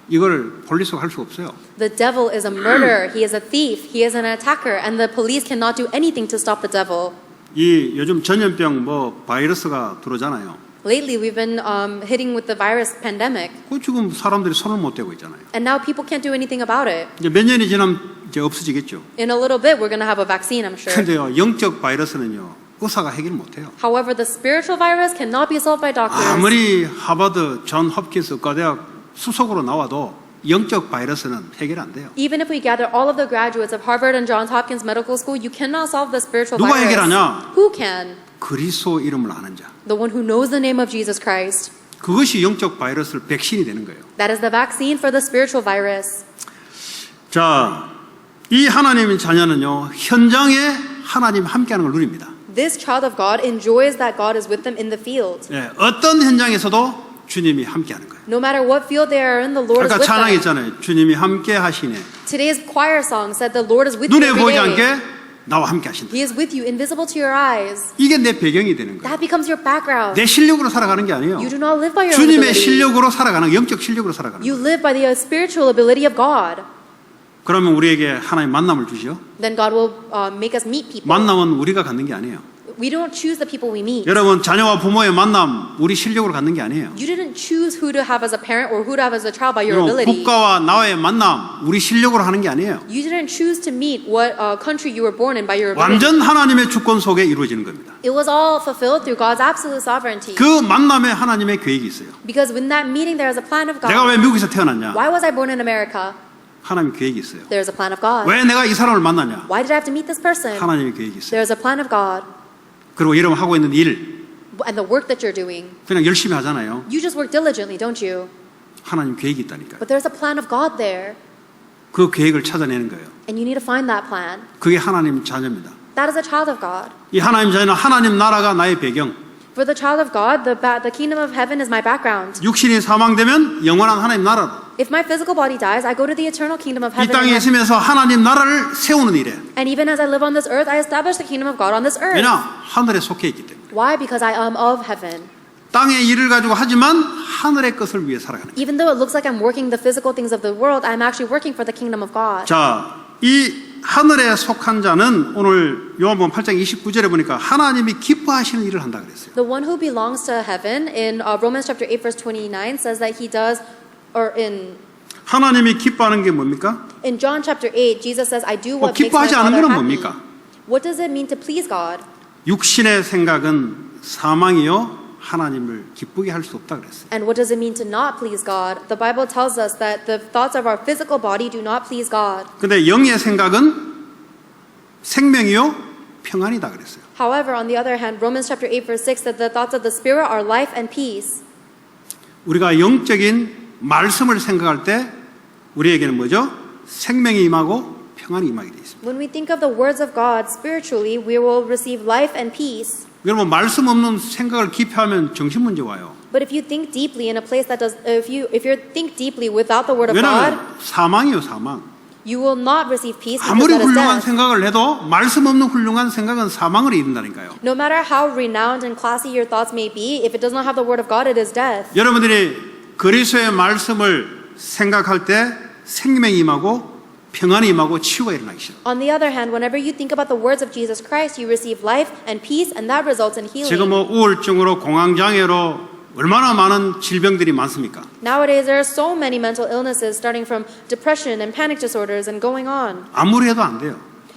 이걸 폴리스가 할 수 없어요. The devil is a murderer, he is a thief, he is an attacker, and the police cannot do anything to stop the devil. 이 요즘 전염병 바이러스가 들어오잖아요. Lately, we've been hitting with the virus pandemic, 그 지금 사람들이 손을 못 대고 있잖아요. and now people can't do anything about it. 이제 몇 년이 지나면 이제 없어지겠죠. In a little bit, we're going to have a vaccine, I'm sure. 근데요, 영적 바이러스는요, 의사가 해결 못 해요. However, the spiritual virus cannot be solved by doctors. 아무리 하버드, 존 홉킨스 의과대학 수석으로 나와도 영적 바이러스는 해결 안 돼요. Even if we gather all of the graduates of Harvard and Johns Hopkins Medical School, you cannot solve the spiritual 누가 virus. 해결하냐? Who can? 그리스도 이름을 아는 자. The one who knows the name of Jesus Christ. 그것이 영적 바이러스를 백신이 되는 거예요. That is the vaccine for the spiritual virus. 자, 이 하나님의 자녀는요, 현장에 하나님 함께하는 걸 누립니다. This child of God enjoys that God is with them in the field. 예, 어떤 현장에서도 주님이 함께하는 거예요. No matter what field they are in, the Lord is 아까 with 찬양 them. 있잖아요. 주님이 함께 하시네. Today's choir song said the Lord is with you 눈에 every 보이지 day. 않게 나와 함께 하신다. He is with you, invisible to your eyes. 이게 내 배경이 되는 거예요. That becomes your background. 내 실력으로 살아가는 게 아니에요. You do not live by your own 주님의 ability. 실력으로 살아가는 거예요. 영적 실력으로 살아가는 You 거예요. live by the spiritual ability of God. 그러면 우리에게 하나님 만남을 주시오. Then God will make us meet people. 만남은 우리가 갖는 게 아니에요. We don't choose the people we meet. 여러분, 자녀와 부모의 만남 우리 실력으로 갖는 게 아니에요. You didn't choose who to have as a parent or who to have as a child by your 여러분, ability. 국가와 나와의 만남 우리 실력으로 하는 게 아니에요. You didn't choose to meet what country you were born in by your ability. 완전 하나님의 주권 속에 이루어지는 겁니다. It was all fulfilled through God's absolute sovereignty. 그 만남에 하나님의 계획이 있어요. Because in that meeting there is a plan of 내가 왜 God. 미국에서 태어났냐? Why was I born in America? 하나님의 계획이 있어요. There is a plan of God. 왜 내가 이 사람을 만나냐? Why did I have to meet this person? 하나님의 계획이 있어요. There is a plan of God. 그리고 여러분 하고 있는 일 And the work that you're doing, 그냥 열심히 하잖아요. you just work diligently, don't you? 하나님 계획이 있다니까요. But there's a plan of God there, 그 계획을 찾아내는 거예요. and you need to find that plan. 그게 하나님 자녀입니다. That is a child of God. 이 하나님 자녀는 하나님 나라가 나의 배경. For the child of God, the kingdom of heaven is my background. 육신이 사망되면 영원한 하나님 나라로. If my physical body dies, I go to the eternal kingdom of 이 heaven. 땅에 있으면서 하나님 나라를 세우는 일에. And even as I live on this earth, I establish the kingdom of God on this earth. 왜냐? 하늘에 속해 있기 때문에. Why? Because I am of heaven. 땅의 일을 가지고 하지만 하늘의 것을 위해 살아가는 거예요. Even though it looks like I'm working the physical things of the world, I'm actually working for the kingdom of God. 자, 이 하늘에 속한 자는 오늘 요한복음 8장 29절에 보니까 하나님이 기뻐하시는 일을 한다 그랬어요. The one who belongs to heaven in Romans chapter 8 verse 29 says that he does, or in 하나님이 기뻐하는 게 뭡니까? John chapter 8, Jesus says, I do what makes my 기뻐하지 않은 Father 거는 happy. 뭡니까? What does it mean to please God? 육신의 생각은 사망이요 하나님을 기쁘게 할 수 없다 그랬어요. And what does it mean to not please God? The Bible tells us that the thoughts of our physical body do not please God. 근데 영의 생각은 생명이요 평안이다 그랬어요. However, on the other hand, Romans chapter 8 verse 6 said the thoughts of the spirit are life and peace. 우리가 영적인 말씀을 생각할 때 우리에게는 뭐죠? 생명이 임하고 평안이 임하게 돼 있습니다. When we think of the words of God spiritually, we will receive life and peace. 여러분 말씀 없는 생각을 깊이 하면 정신 문제 와요. But if you think deeply in a place that does, if you think deeply without the word of God, 왜냐하면 사망이요 사망. you will not receive peace because 아무리 that is 훌륭한 death. 생각을 해도 말씀 없는 훌륭한 생각은 사망을 이룬다니까요. No matter how renowned and classy your thoughts may be, if it does not have the word of God, it is death. 여러분들이 그리스도의 말씀을 생각할 때 생명이 임하고 평안이 임하고 치유가 일어나기 시작합니다. On the other hand, whenever you think about the words of Jesus Christ, you receive life and peace, and that results in healing. 지금 우울증으로 공황장애로 얼마나 많은 질병들이 많습니까? Nowadays, there are so many mental illnesses, starting from depression and panic disorders and going on. 아무리 해도 안 돼요.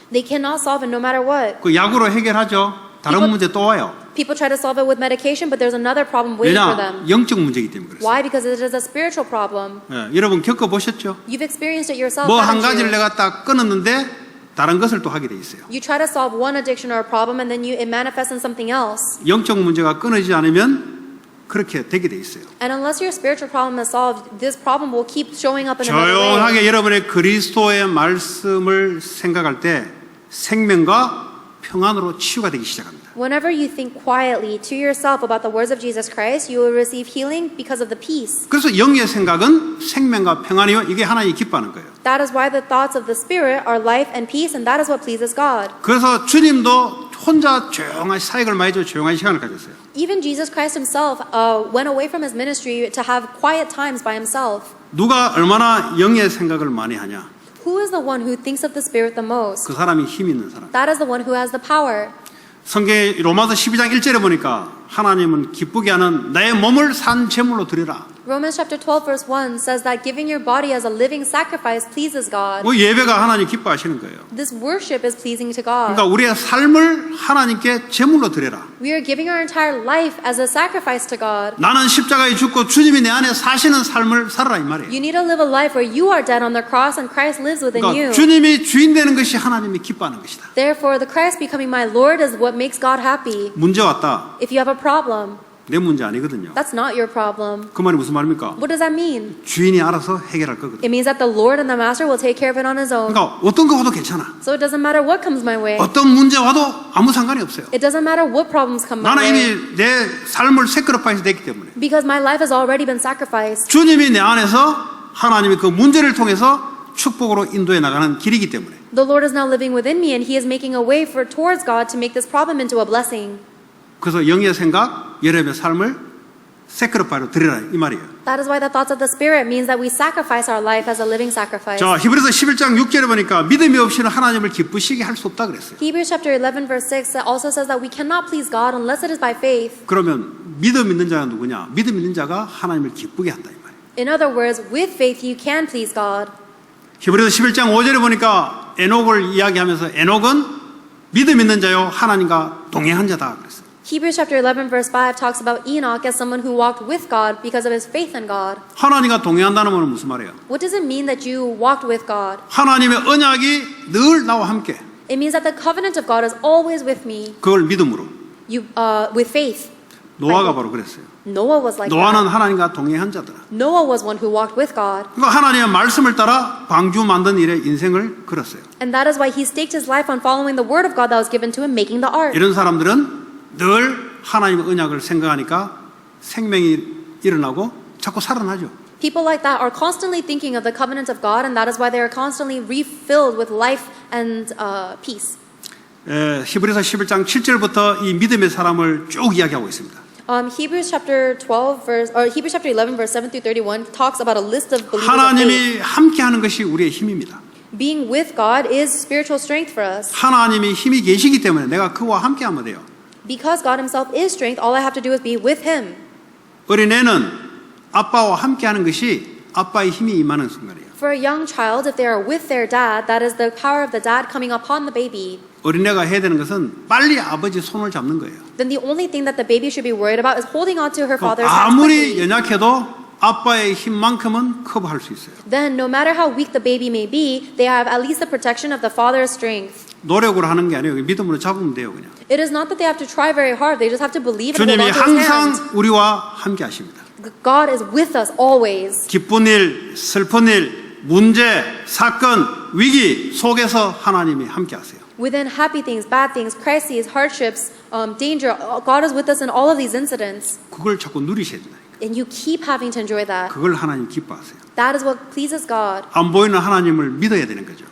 They cannot solve it no matter what. 그 약으로 해결하죠. 다른 이거- 문제 또 와요. People try to solve it with medication, but there's another problem waiting for 왜냐? them. 영적 문제이기 때문에 그렇습니다. Why? Because it is a spiritual problem. 예, 여러분 겪어보셨죠? You've experienced it yourself, 뭐 한 haven't 가지를 you? 내가 딱 끊었는데 다른 것을 또 하게 돼 있어요. You try to solve one addiction or a problem, and then it manifests in something else. 영적 문제가 끊어지지 않으면 그렇게 되게 돼 있어요. And unless your spiritual problem is solved, this problem will keep showing up in another way. 조용하게 여러분의 그리스도의 말씀을 생각할 때 생명과 평안으로 치유가 되기 시작합니다. Whenever you think quietly to yourself about the words of Jesus Christ, you will receive healing because of the peace. 그래서 영의 생각은 생명과 평안이요. 이게 하나님이 기뻐하는 거예요. That is why the thoughts of the Spirit are life and peace, and that is what pleases God. 그래서 주님도 혼자 조용한 사역을 많이 해서 조용한 시간을 가졌어요. Even Jesus Christ himself went away from his ministry to have quiet times by himself. 누가 얼마나 영의 생각을 많이 하냐? Who is the one who thinks of the Spirit the most? 그 사람이 힘 있는 사람. That is the one who has the power. 성경의 로마서 12장 1절에 보니까 하나님은 기쁘게 하는 나의 몸을 산 제물로 드리라. Romans chapter 12 verse 1 says that giving your body as a living sacrifice pleases God. 뭐 예배가 하나님 기뻐하시는 거예요. This worship is pleasing to God. 그러니까 우리의 삶을 하나님께 제물로 드려라. We are giving our entire life as a sacrifice to God. 나는 십자가에 죽고 주님이 내 안에 사시는 삶을 살아라 이 말이에요. You need to live a life where you are dead on the cross and Christ lives within 그러니까 you. 주님이 주인 되는 것이 하나님이 기뻐하는 것이다. Therefore, the Christ becoming my Lord is what makes God happy. 문제 왔다. If you have a problem, 내 문제 아니거든요. that's not your problem. 그 말이 무슨 말입니까? What does that mean? 주인이 알아서 해결할 거거든요. It means that the Lord and the Master will take care of it on his own. 그러니까 어떤 거 와도 괜찮아. So it doesn't matter what comes my way. 어떤 문제 와도 아무 상관이 없어요. It doesn't matter what problems come my 나는 way. 이미 내 삶을 세크리파이스 됐기 때문에 Because my life has already been sacrificed. 주님이 내 안에서 하나님이 그 문제를 통해서 축복으로 인도해 나가는 길이기 때문에 The Lord is now living within me and he is making a way for towards God to make this problem into a blessing. 그래서 영의 생각, 여러분의 삶을 세크리파이로 드리라 이 말이에요. That is why the thoughts of the Spirit means that we sacrifice our life as a living sacrifice. 자, 히브리서 11장 6절에 보니까 믿음이 없이는 하나님을 기쁘시게 할 수 없다 그랬어요. Hebrews chapter 11 verse 6 also says that we cannot please God unless it is by faith. 그러면 믿음 있는 자가 누구냐? 믿음 있는 자가 하나님을 기쁘게 한다 이 말이에요. In other words, with faith you can please God. 히브리서 11장 5절에 보니까 에녹을 이야기하면서 에녹은 믿음 있는 자요 하나님과 동행한 자다 그랬어요. Hebrews chapter 11 verse 5 talks about Enoch as someone who walked with God because of his faith in God. 하나님과 동행한다는 말은 무슨 말이에요? What does it mean that you walked with God? 하나님의 언약이 늘 나와 함께 It means that the covenant of God is always with me. 그걸 믿음으로 With faith. 노아가 바로 그랬어요. Noah was like 노아는 that. 하나님과 동행한 자더라. Noah was one who walked with God. 그러니까 하나님의 말씀을 따라 방주 만든 일에 인생을 걸었어요. And that is why he staked his life on following the word of God that was given to him, making the ark. 이런 사람들은 늘 하나님의 언약을 생각하니까 생명이 일어나고 자꾸 살아나죠. People like that are constantly thinking of the covenant of God, and that is why they are constantly refilled with life and peace. 히브리서 11장 7절부터 이 믿음의 사람을 쭉 이야기하고 있습니다. Hebrews chapter 11 verse 7 through 31 talks about a list of believers of faith. 하나님이 함께하는 것이 우리의 힘입니다. Being with God is spiritual strength for us. 하나님이 힘이 계시기 때문에 내가 그와 함께하면 돼요. Because God himself is strength, all I have to do is be with him. 어린애는 아빠와 함께하는 것이 아빠의 힘이 임하는 순간이에요. For a young child, if they are with their dad, that is the power of the dad coming upon the baby. 어린애가 해야 되는 것은 빨리 아버지 손을 잡는 거예요. Then the only thing that the baby should be worried about is holding on to her father's hands 아무리 quickly. 연약해도 아빠의 힘만큼은 커버할 수 있어요. Then, no matter how weak the baby may be, they have at least the protection of the father's strength. 노력으로 하는 게 아니에요. 믿음으로 잡으면 돼요, 그냥. It is not that they have to try very hard, they just have to believe and hold 주님이 on to his hand. 항상 우리와 함께 하십니다. God is with us always. 기쁜 일, 슬픈 일, 문제, 사건, 위기 속에서 하나님이 함께 하세요. Within happy things, bad things, crises, hardships, danger, God is with us in all of these incidents. 그걸 자꾸 누리셔야 된다. And you keep having to enjoy that. 그걸 하나님 기뻐하세요. That is what pleases God. 안 보이는 하나님을 믿어야 되는 거죠.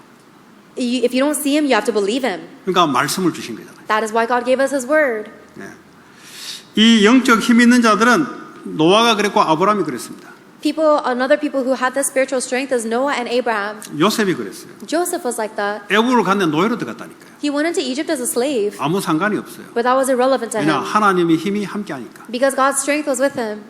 If you don't see him, you have to believe him. 그러니까 말씀을 주신 거잖아요. That is why God gave us his word. 네. 이 영적 힘 있는 자들은 노아가 그랬고 아브라함이 그랬습니다. Another people who had this spiritual strength is Noah and Abraham. 요셉이 그랬어요. Joseph was like that. 애굽을 갔는데 노예로 들어갔다니까요. He went into Egypt as a slave, 아무 상관이 없어요. but that was irrelevant to 왜냐 him 하나님의 힘이 함께하니까. because God's strength was with him.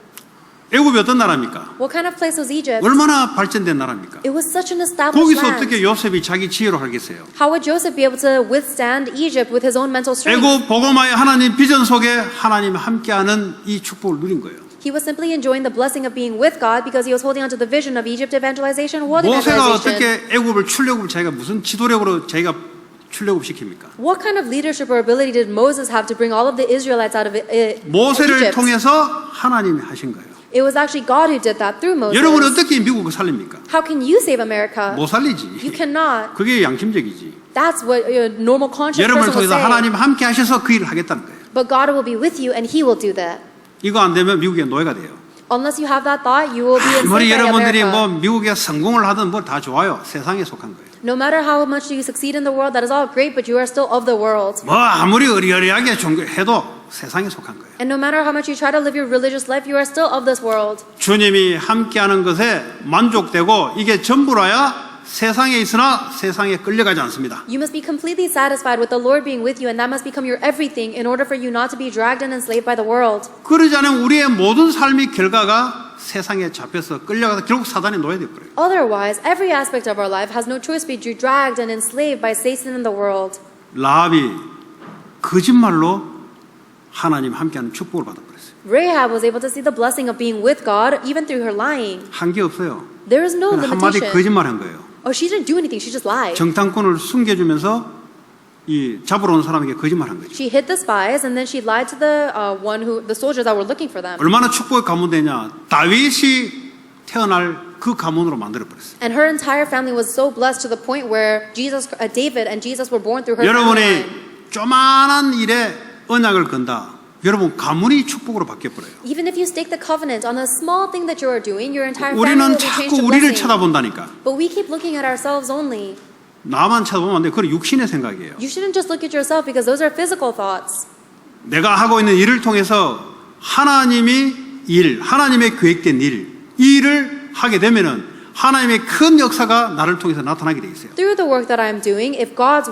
애굽이 어떤 나라입니까? What kind of place was Egypt? 얼마나 발전된 나라입니까? It was such an established 거기서 land. 어떻게 요셉이 자기 지혜로 하겠어요? How would Joseph be able to withstand Egypt with his own mental strength? 애굽 복음화의 하나님 비전 속에 하나님 함께하는 이 축복을 누린 거예요. He was simply enjoying the blessing of being with God because he was holding on to the vision of Egypt evangelization, world 모세가 evangelization. 어떻게 애굽을 출애굽을 자기가 무슨 지도력으로 자기가 출애굽 시킵니까? What kind of leadership or ability did Moses have to bring all of the Israelites out of 모세를 Egypt? 통해서 하나님이 하신 거예요. It was actually God who did that through Moses. 여러분 어떻게 미국을 살립니까? How can you save America? 못 You 살리지. cannot. 그게 양심적이지. That's what a normal conscious 여러분을 person would 통해서 say. 하나님 함께 하셔서 그 일을 하겠다는 거예요. But God will be with you and He will do that. 이거 안 되면 미국의 노예가 돼요. Unless you have that thought, you will be 아무리 enslaved by 여러분들이 America. 뭐 미국에 성공을 하든 뭐 다 좋아요. 세상에 속한 거예요. No matter how much you succeed in the world, that is all great, but you are still of the world. 뭐 아무리 의리의리하게 해도 세상에 속한 거예요. And no matter how much you try to live your religious life, you are still of this world. 주님이 함께하는 것에 만족되고 이게 전부라야 세상에 있으나 세상에 끌려가지 않습니다. You must be completely satisfied with the Lord being with you, and that must become your everything in order for you not to be dragged and enslaved by the world. 그러지 않으면 우리의 모든 삶의 결과가 세상에 잡혀서 끌려가서 결국 사단의 노예가 되어버려요. Otherwise, every aspect of our life has no choice but to be dragged and enslaved by Satan in the world. 라합이 거짓말로 하나님 함께하는 축복을 받아버렸어요. Rahab was able to see the blessing of being with God even through her lying. 한 게 없어요. There is no 그냥 한마디 limitation. 거짓말한 거예요. Oh, she didn't do anything. She just lied. 정탐꾼을 숨겨주면서 이 잡으러 온 사람에게 거짓말한 거죠. She hid the spies and then she lied to the the soldiers that were looking for them. 얼마나 축복의 가문되냐. 다윗이 태어날 그 가문으로 만들어버렸어요. And her entire family was so blessed to the point where David and Jesus were born through her family 여러분이 line. 조만한 일에 언약을 건다. 여러분 가문이 축복으로 바뀌어버려요. Even if you stake the covenant on a small thing that you are doing, your entire family 우리는 will be changed 자꾸 to 우리를 blessing. 쳐다본다니까. But we keep looking at ourselves only. 나만 쳐다보면 안 돼. 그건 육신의 생각이에요. You shouldn't just look at yourself because those are physical thoughts. 내가 하고 있는 일을 통해서 하나님의 일, 하나님의 계획된 일, 이 일을 하게 되면은 하나님의 큰 역사가 나를 통해서 나타나게 돼 있어요. Through the work that I'm doing, if God's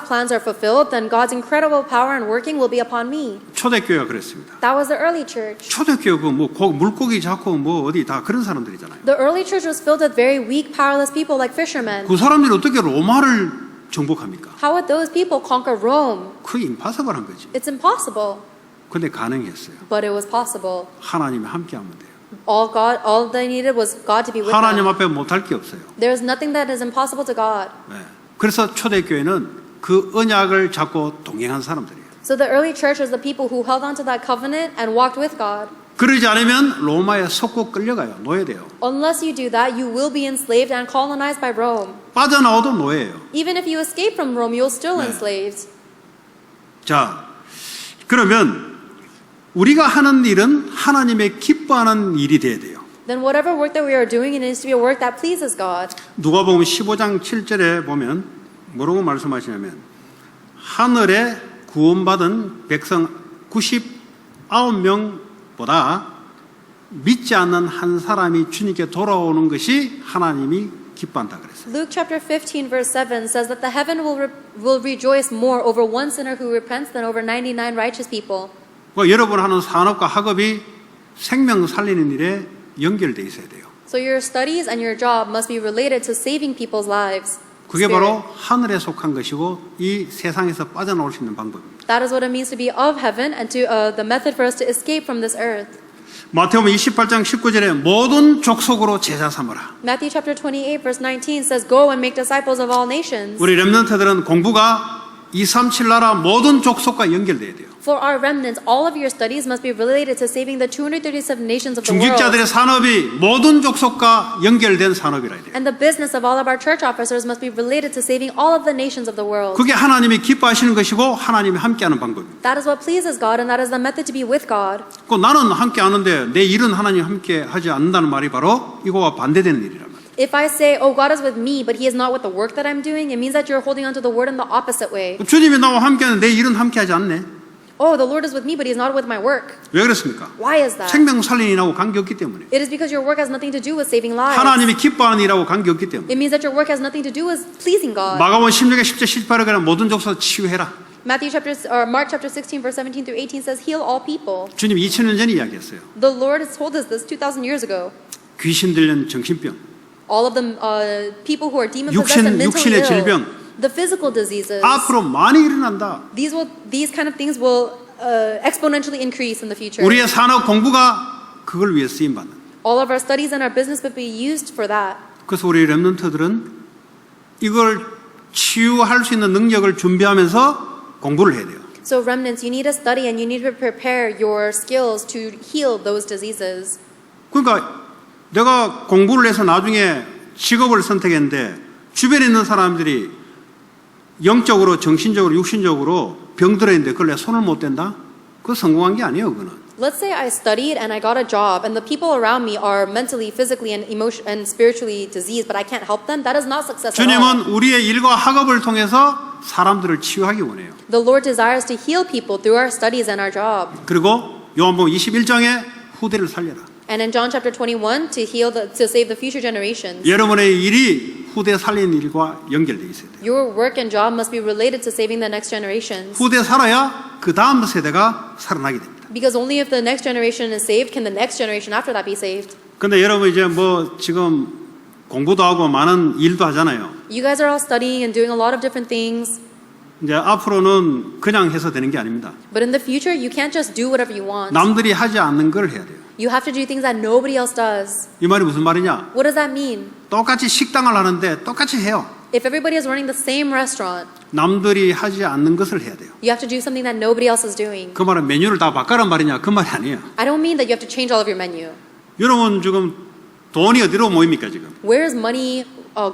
plans are fulfilled, then God's incredible power and working will be upon me. 초대교회가 그랬습니다. That was the early church. 초대교회가 뭐 물고기 잡고 뭐 어디 다 그런 사람들이잖아요. The early church was filled with very weak, powerless people like fishermen. 그 사람들이 어떻게 로마를 정복합니까? How would those people conquer Rome? 그 임파서블한 거지. It's impossible, 근데 가능했어요. but it was possible. 하나님이 함께하면 돼요. All they needed was God to be with 하나님 them. 앞에 못할 게 없어요. There is nothing that is impossible to God. 네. 그래서 초대교회는 그 언약을 잡고 동행한 사람들이에요. So the early church was the people who held on to that covenant and walked with God. 그러지 않으면 로마에 속고 끌려가요. 노예돼요. Unless you do that, you will be enslaved and colonized by Rome. 빠져나와도 노예예요. Even if you escape from Rome, you'll still 네. enslaved. 자, 그러면 우리가 하는 일은 하나님의 기뻐하는 일이 돼야 돼요. Then whatever work that we are doing, it needs to be a work that pleases God. 누가복음 15장 7절에 보면 뭐라고 말씀하시냐면 하늘에 구원받은 백성 99명보다 믿지 않는 한 사람이 주님께 돌아오는 것이 하나님이 기뻐한다 그랬어요. Luke chapter 15 verse 7 says that the heaven will rejoice more over one sinner who repents than over 99 righteous people. 여러분 하는 산업과 학업이 생명 살리는 일에 연결돼 있어야 돼요. So your studies and your job must be related to saving people's lives. 그게 바로 하늘에 속한 것이고 이 세상에서 빠져나올 수 있는 방법입니다. That is what it means to be of heaven and to the method for us to escape from this earth. 마태복음 28장 19절에 모든 족속으로 제자 삼으라. Matthew chapter 28 verse 19 says, Go and make disciples of all nations. 우리 렘넌트들은 공부가 237 나라 모든 족속과 연결돼야 돼요. For our remnants, all of your studies must be related to saving the 237 nations of the world. 중직자들의 산업이 모든 족속과 연결된 산업이라 해야 돼요. And the business of all of our church officers must be related to saving all of the nations of the world. 그게 하나님이 기뻐하시는 것이고 하나님이 함께하는 방법입니다. That is what pleases God and that is the method to be with God. 그 나는 함께하는데 내 일은 하나님 함께하지 않는다는 말이 바로 이거와 반대되는 일이란 말이에요. If I say, oh, God is with me, but He is not with the work that I'm doing, it means that you're holding on to the word in the opposite way. 주님이 나와 함께하는데 내 일은 함께하지 않네. Oh, the Lord is with me, but He is not with my work. 왜 그렇습니까? Why is that? 생명 살리는 일하고 관계없기 때문에. It is because your work has nothing to do with saving lives. 하나님이 기뻐하는 일하고 관계없기 때문에. It means that your work has nothing to do with pleasing God. 마가복음 16장 10절 18절에 그냥 모든 족속 치유해라. Mark chapter 16 verse 17 through 18 says, Heal all people. 주님 2000년 전에 이야기했어요. The Lord has told us this 2,000 years ago. 귀신 들린 정신병, All of them people who are demon possessed and mentally 육신의 ill. 질병. The physical diseases. 앞으로 많이 일어난다. These kind of things will exponentially increase in the future. 우리의 산업 공부가 그걸 위해 쓰임 받는. All of our studies and our business will be used for that. 그래서 우리 렘넌트들은 이걸 치유할 수 있는 능력을 준비하면서 공부를 해야 돼요. So remnants, you need to study and you need to prepare your skills to heal those diseases. 그러니까 내가 공부를 해서 나중에 직업을 선택했는데 주변에 있는 사람들이 영적으로, 정신적으로, 육신적으로 병들어 있는데 그걸 내 손을 못 댄다? 그거 성공한 게 아니에요, 그거는. Let's say I studied and I got a job and the people around me are mentally, physically, and and spiritually diseased, but I can't help them. That is not success at all. 주님은 우리의 일과 학업을 통해서 사람들을 치유하기 원해요. The Lord desires to heal people through our studies and our job. 그리고 요한복음 21장에 후대를 살려라. And in John chapter 21, to save the future generations. 여러분의 일이 후대 살리는 일과 연결되어 있어야 돼요. Your work and job must be related to saving the next generations. 후대 살아야 그 다음 세대가 살아나게 됩니다. Because only if the next generation is saved can the next generation after that be saved. 근데 여러분 이제 뭐 지금 공부도 하고 많은 일도 하잖아요. You guys are all studying and doing a lot of different things. 이제 앞으로는 그냥 해서 되는 게 아닙니다. But in the future, you can't just do whatever you want. 남들이 하지 않는 걸 해야 돼요. You have to do things that nobody else does. 이 말이 무슨 말이냐? What does that mean? 똑같이 식당을 하는데 똑같이 해요. If everybody is running the same restaurant, 남들이 하지 않는 것을 해야 돼요. you have to do something that nobody else is doing. 그 말은 메뉴를 다 바꿔란 말이냐? 그 말이 아니에요. I don't mean that you have to change all of your menu. 여러분 지금 돈이 어디로 모입니까 지금? Where is money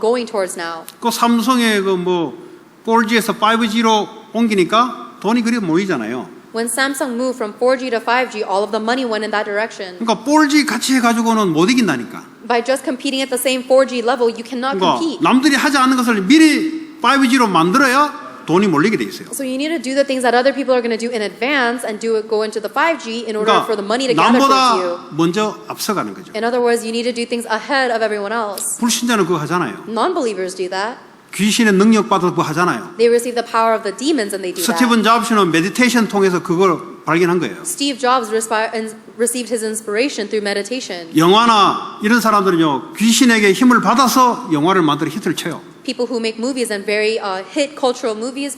going towards now? 그 삼성의 그 뭐 4G에서 5G로 옮기니까 돈이 그리 모이잖아요. When Samsung moved from 4G to 5G, all of the money went in that direction. 그러니까 4G 같이 해가지고는 못 이긴다니까. By just competing at the same 4G level, you cannot 그러니까 compete. 남들이 하지 않는 것을 미리 5G로 만들어야 돈이 몰리게 돼 있어요. So you need to do the things that other people are going to do in advance and go into the 5G in order for the money to gather towards you. 남보다 먼저 앞서가는 거죠. In other words, you need to do things ahead of everyone else. 불신자는 그거 하잖아요. Non-believers do that. 귀신의 능력 받아서 그거 하잖아요. They receive the power of the demons and they do that. 스티븐 잡스는 메디테이션 통해서 그걸 발견한 거예요. Steve Jobs received his inspiration through meditation. 영화나 이런 사람들은요 귀신에게 힘을 받아서 영화를 만들어 히트를 쳐요. People who make movies and very hit cultural movies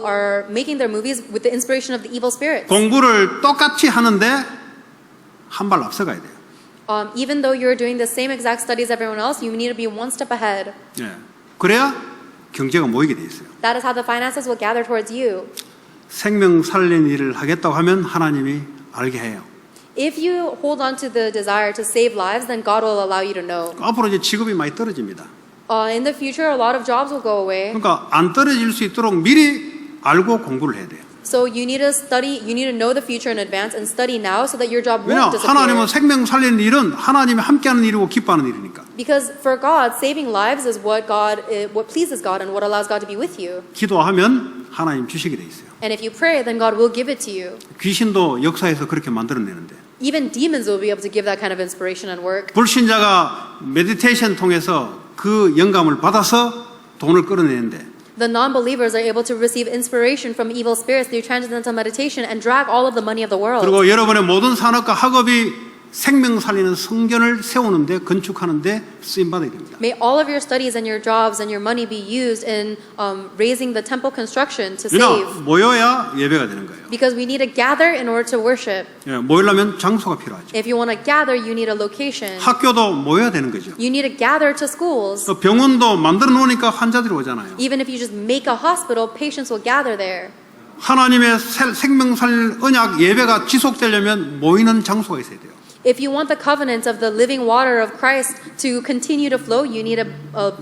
are making their movies with the inspiration of the evil spirits. 공부를 똑같이 하는데 한 발 앞서가야 돼요. Even though you're doing the same exact studies as everyone else, you need to be one step ahead. 예. 그래야 경제가 모이게 돼 있어요. That is how the finances will gather towards you. 생명 살리는 일을 하겠다고 하면 하나님이 알게 해요. If you hold on to the desire to save lives, then God will allow you to know. 앞으로 이제 직업이 많이 떨어집니다. In the future, a lot of jobs will go away. 그러니까 안 떨어질 수 있도록 미리 알고 공부를 해야 돼요. So you need to study, you need to know the future in advance and study now so that your job 왜냐? won't disappear. 하나님은 생명 살리는 일은 하나님이 함께하는 일이고 기뻐하는 일이니까. Because for God, saving lives is what pleases God and what allows God to be with you. 기도하면 하나님 주시게 돼 있어요. And if you pray, then God will give it to you. 귀신도 역사에서 그렇게 만들어내는데. Even demons will be able to give that kind of inspiration and work. 불신자가 메디테이션 통해서 그 영감을 받아서 돈을 끌어내는데 The non-believers are able to receive inspiration from evil spirits through transcendental meditation and drag all of the money of the world. 그리고 여러분의 모든 산업과 학업이 생명 살리는 성전을 세우는데 건축하는데 쓰임 받아야 됩니다. May all of your studies and your jobs and your money be used in raising the temple construction to 왜냐? save. 모여야 예배가 되는 거예요. Because we need to gather in order to worship. 예, 모이려면 장소가 필요하죠. If you want to gather, you need a location. 학교도 모여야 되는 거죠. You need to gather to schools. 또 병원도 만들어 놓으니까 환자들이 오잖아요. Even if you just make a hospital, patients will gather there. 하나님의 생명 살릴 언약 예배가 지속되려면 모이는 장소가 있어야 돼요. If you want the covenant of the living water of Christ to continue to flow, you need a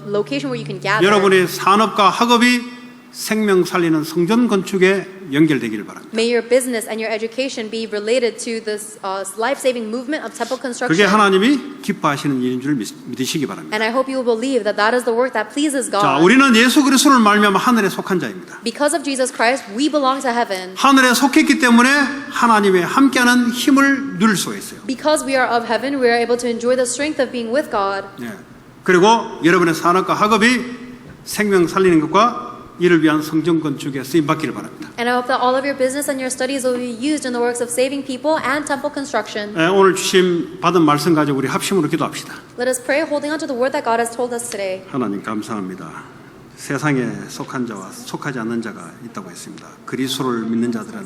location where you can gather. 여러분의 산업과 학업이 생명 살리는 성전 건축에 연결되기를 바랍니다. May your business and your education be related to this life-saving movement of temple 그게 construction. 하나님이 기뻐하시는 일인 줄 믿으시기 바랍니다. And I hope you will believe that that is the work that pleases 자, God. 우리는 예수 그리스도를 말미암아 하늘에 속한 자입니다. Because of Jesus Christ, we belong to heaven. 하늘에 속했기 때문에 하나님의 함께하는 힘을 누릴 수가 있어요. Because we are of heaven, we are able to enjoy the strength of being with God. 예. 그리고 여러분의 산업과 학업이 생명 살리는 것과 이를 위한 성전 건축에 쓰임 받기를 바랍니다. And I hope that all of your business and your studies will be used in the works of saving people and temple construction. 예, 오늘 주신 받은 말씀 가지고 우리 합심으로 기도합시다. Let us pray, holding on to the word that God has told us today. 하나님 감사합니다. 세상에 속한 자와 속하지 않는 자가 있다고 했습니다. 그리스도를 믿는 자들은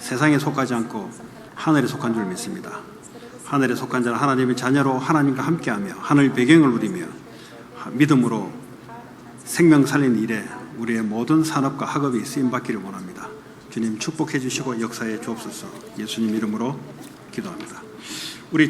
세상에 속하지 않고 하늘에 속한 줄 믿습니다. 하늘에 속한 자는 하나님의 자녀로 하나님과 함께하며 하늘 배경을 누리며 믿음으로 생명 살리는 일에 우리의 모든 산업과 학업이 쓰임받기를 원합니다. 주님 축복해 주시고 역사에 주옵소서. 예수님 이름으로 기도합니다. 우리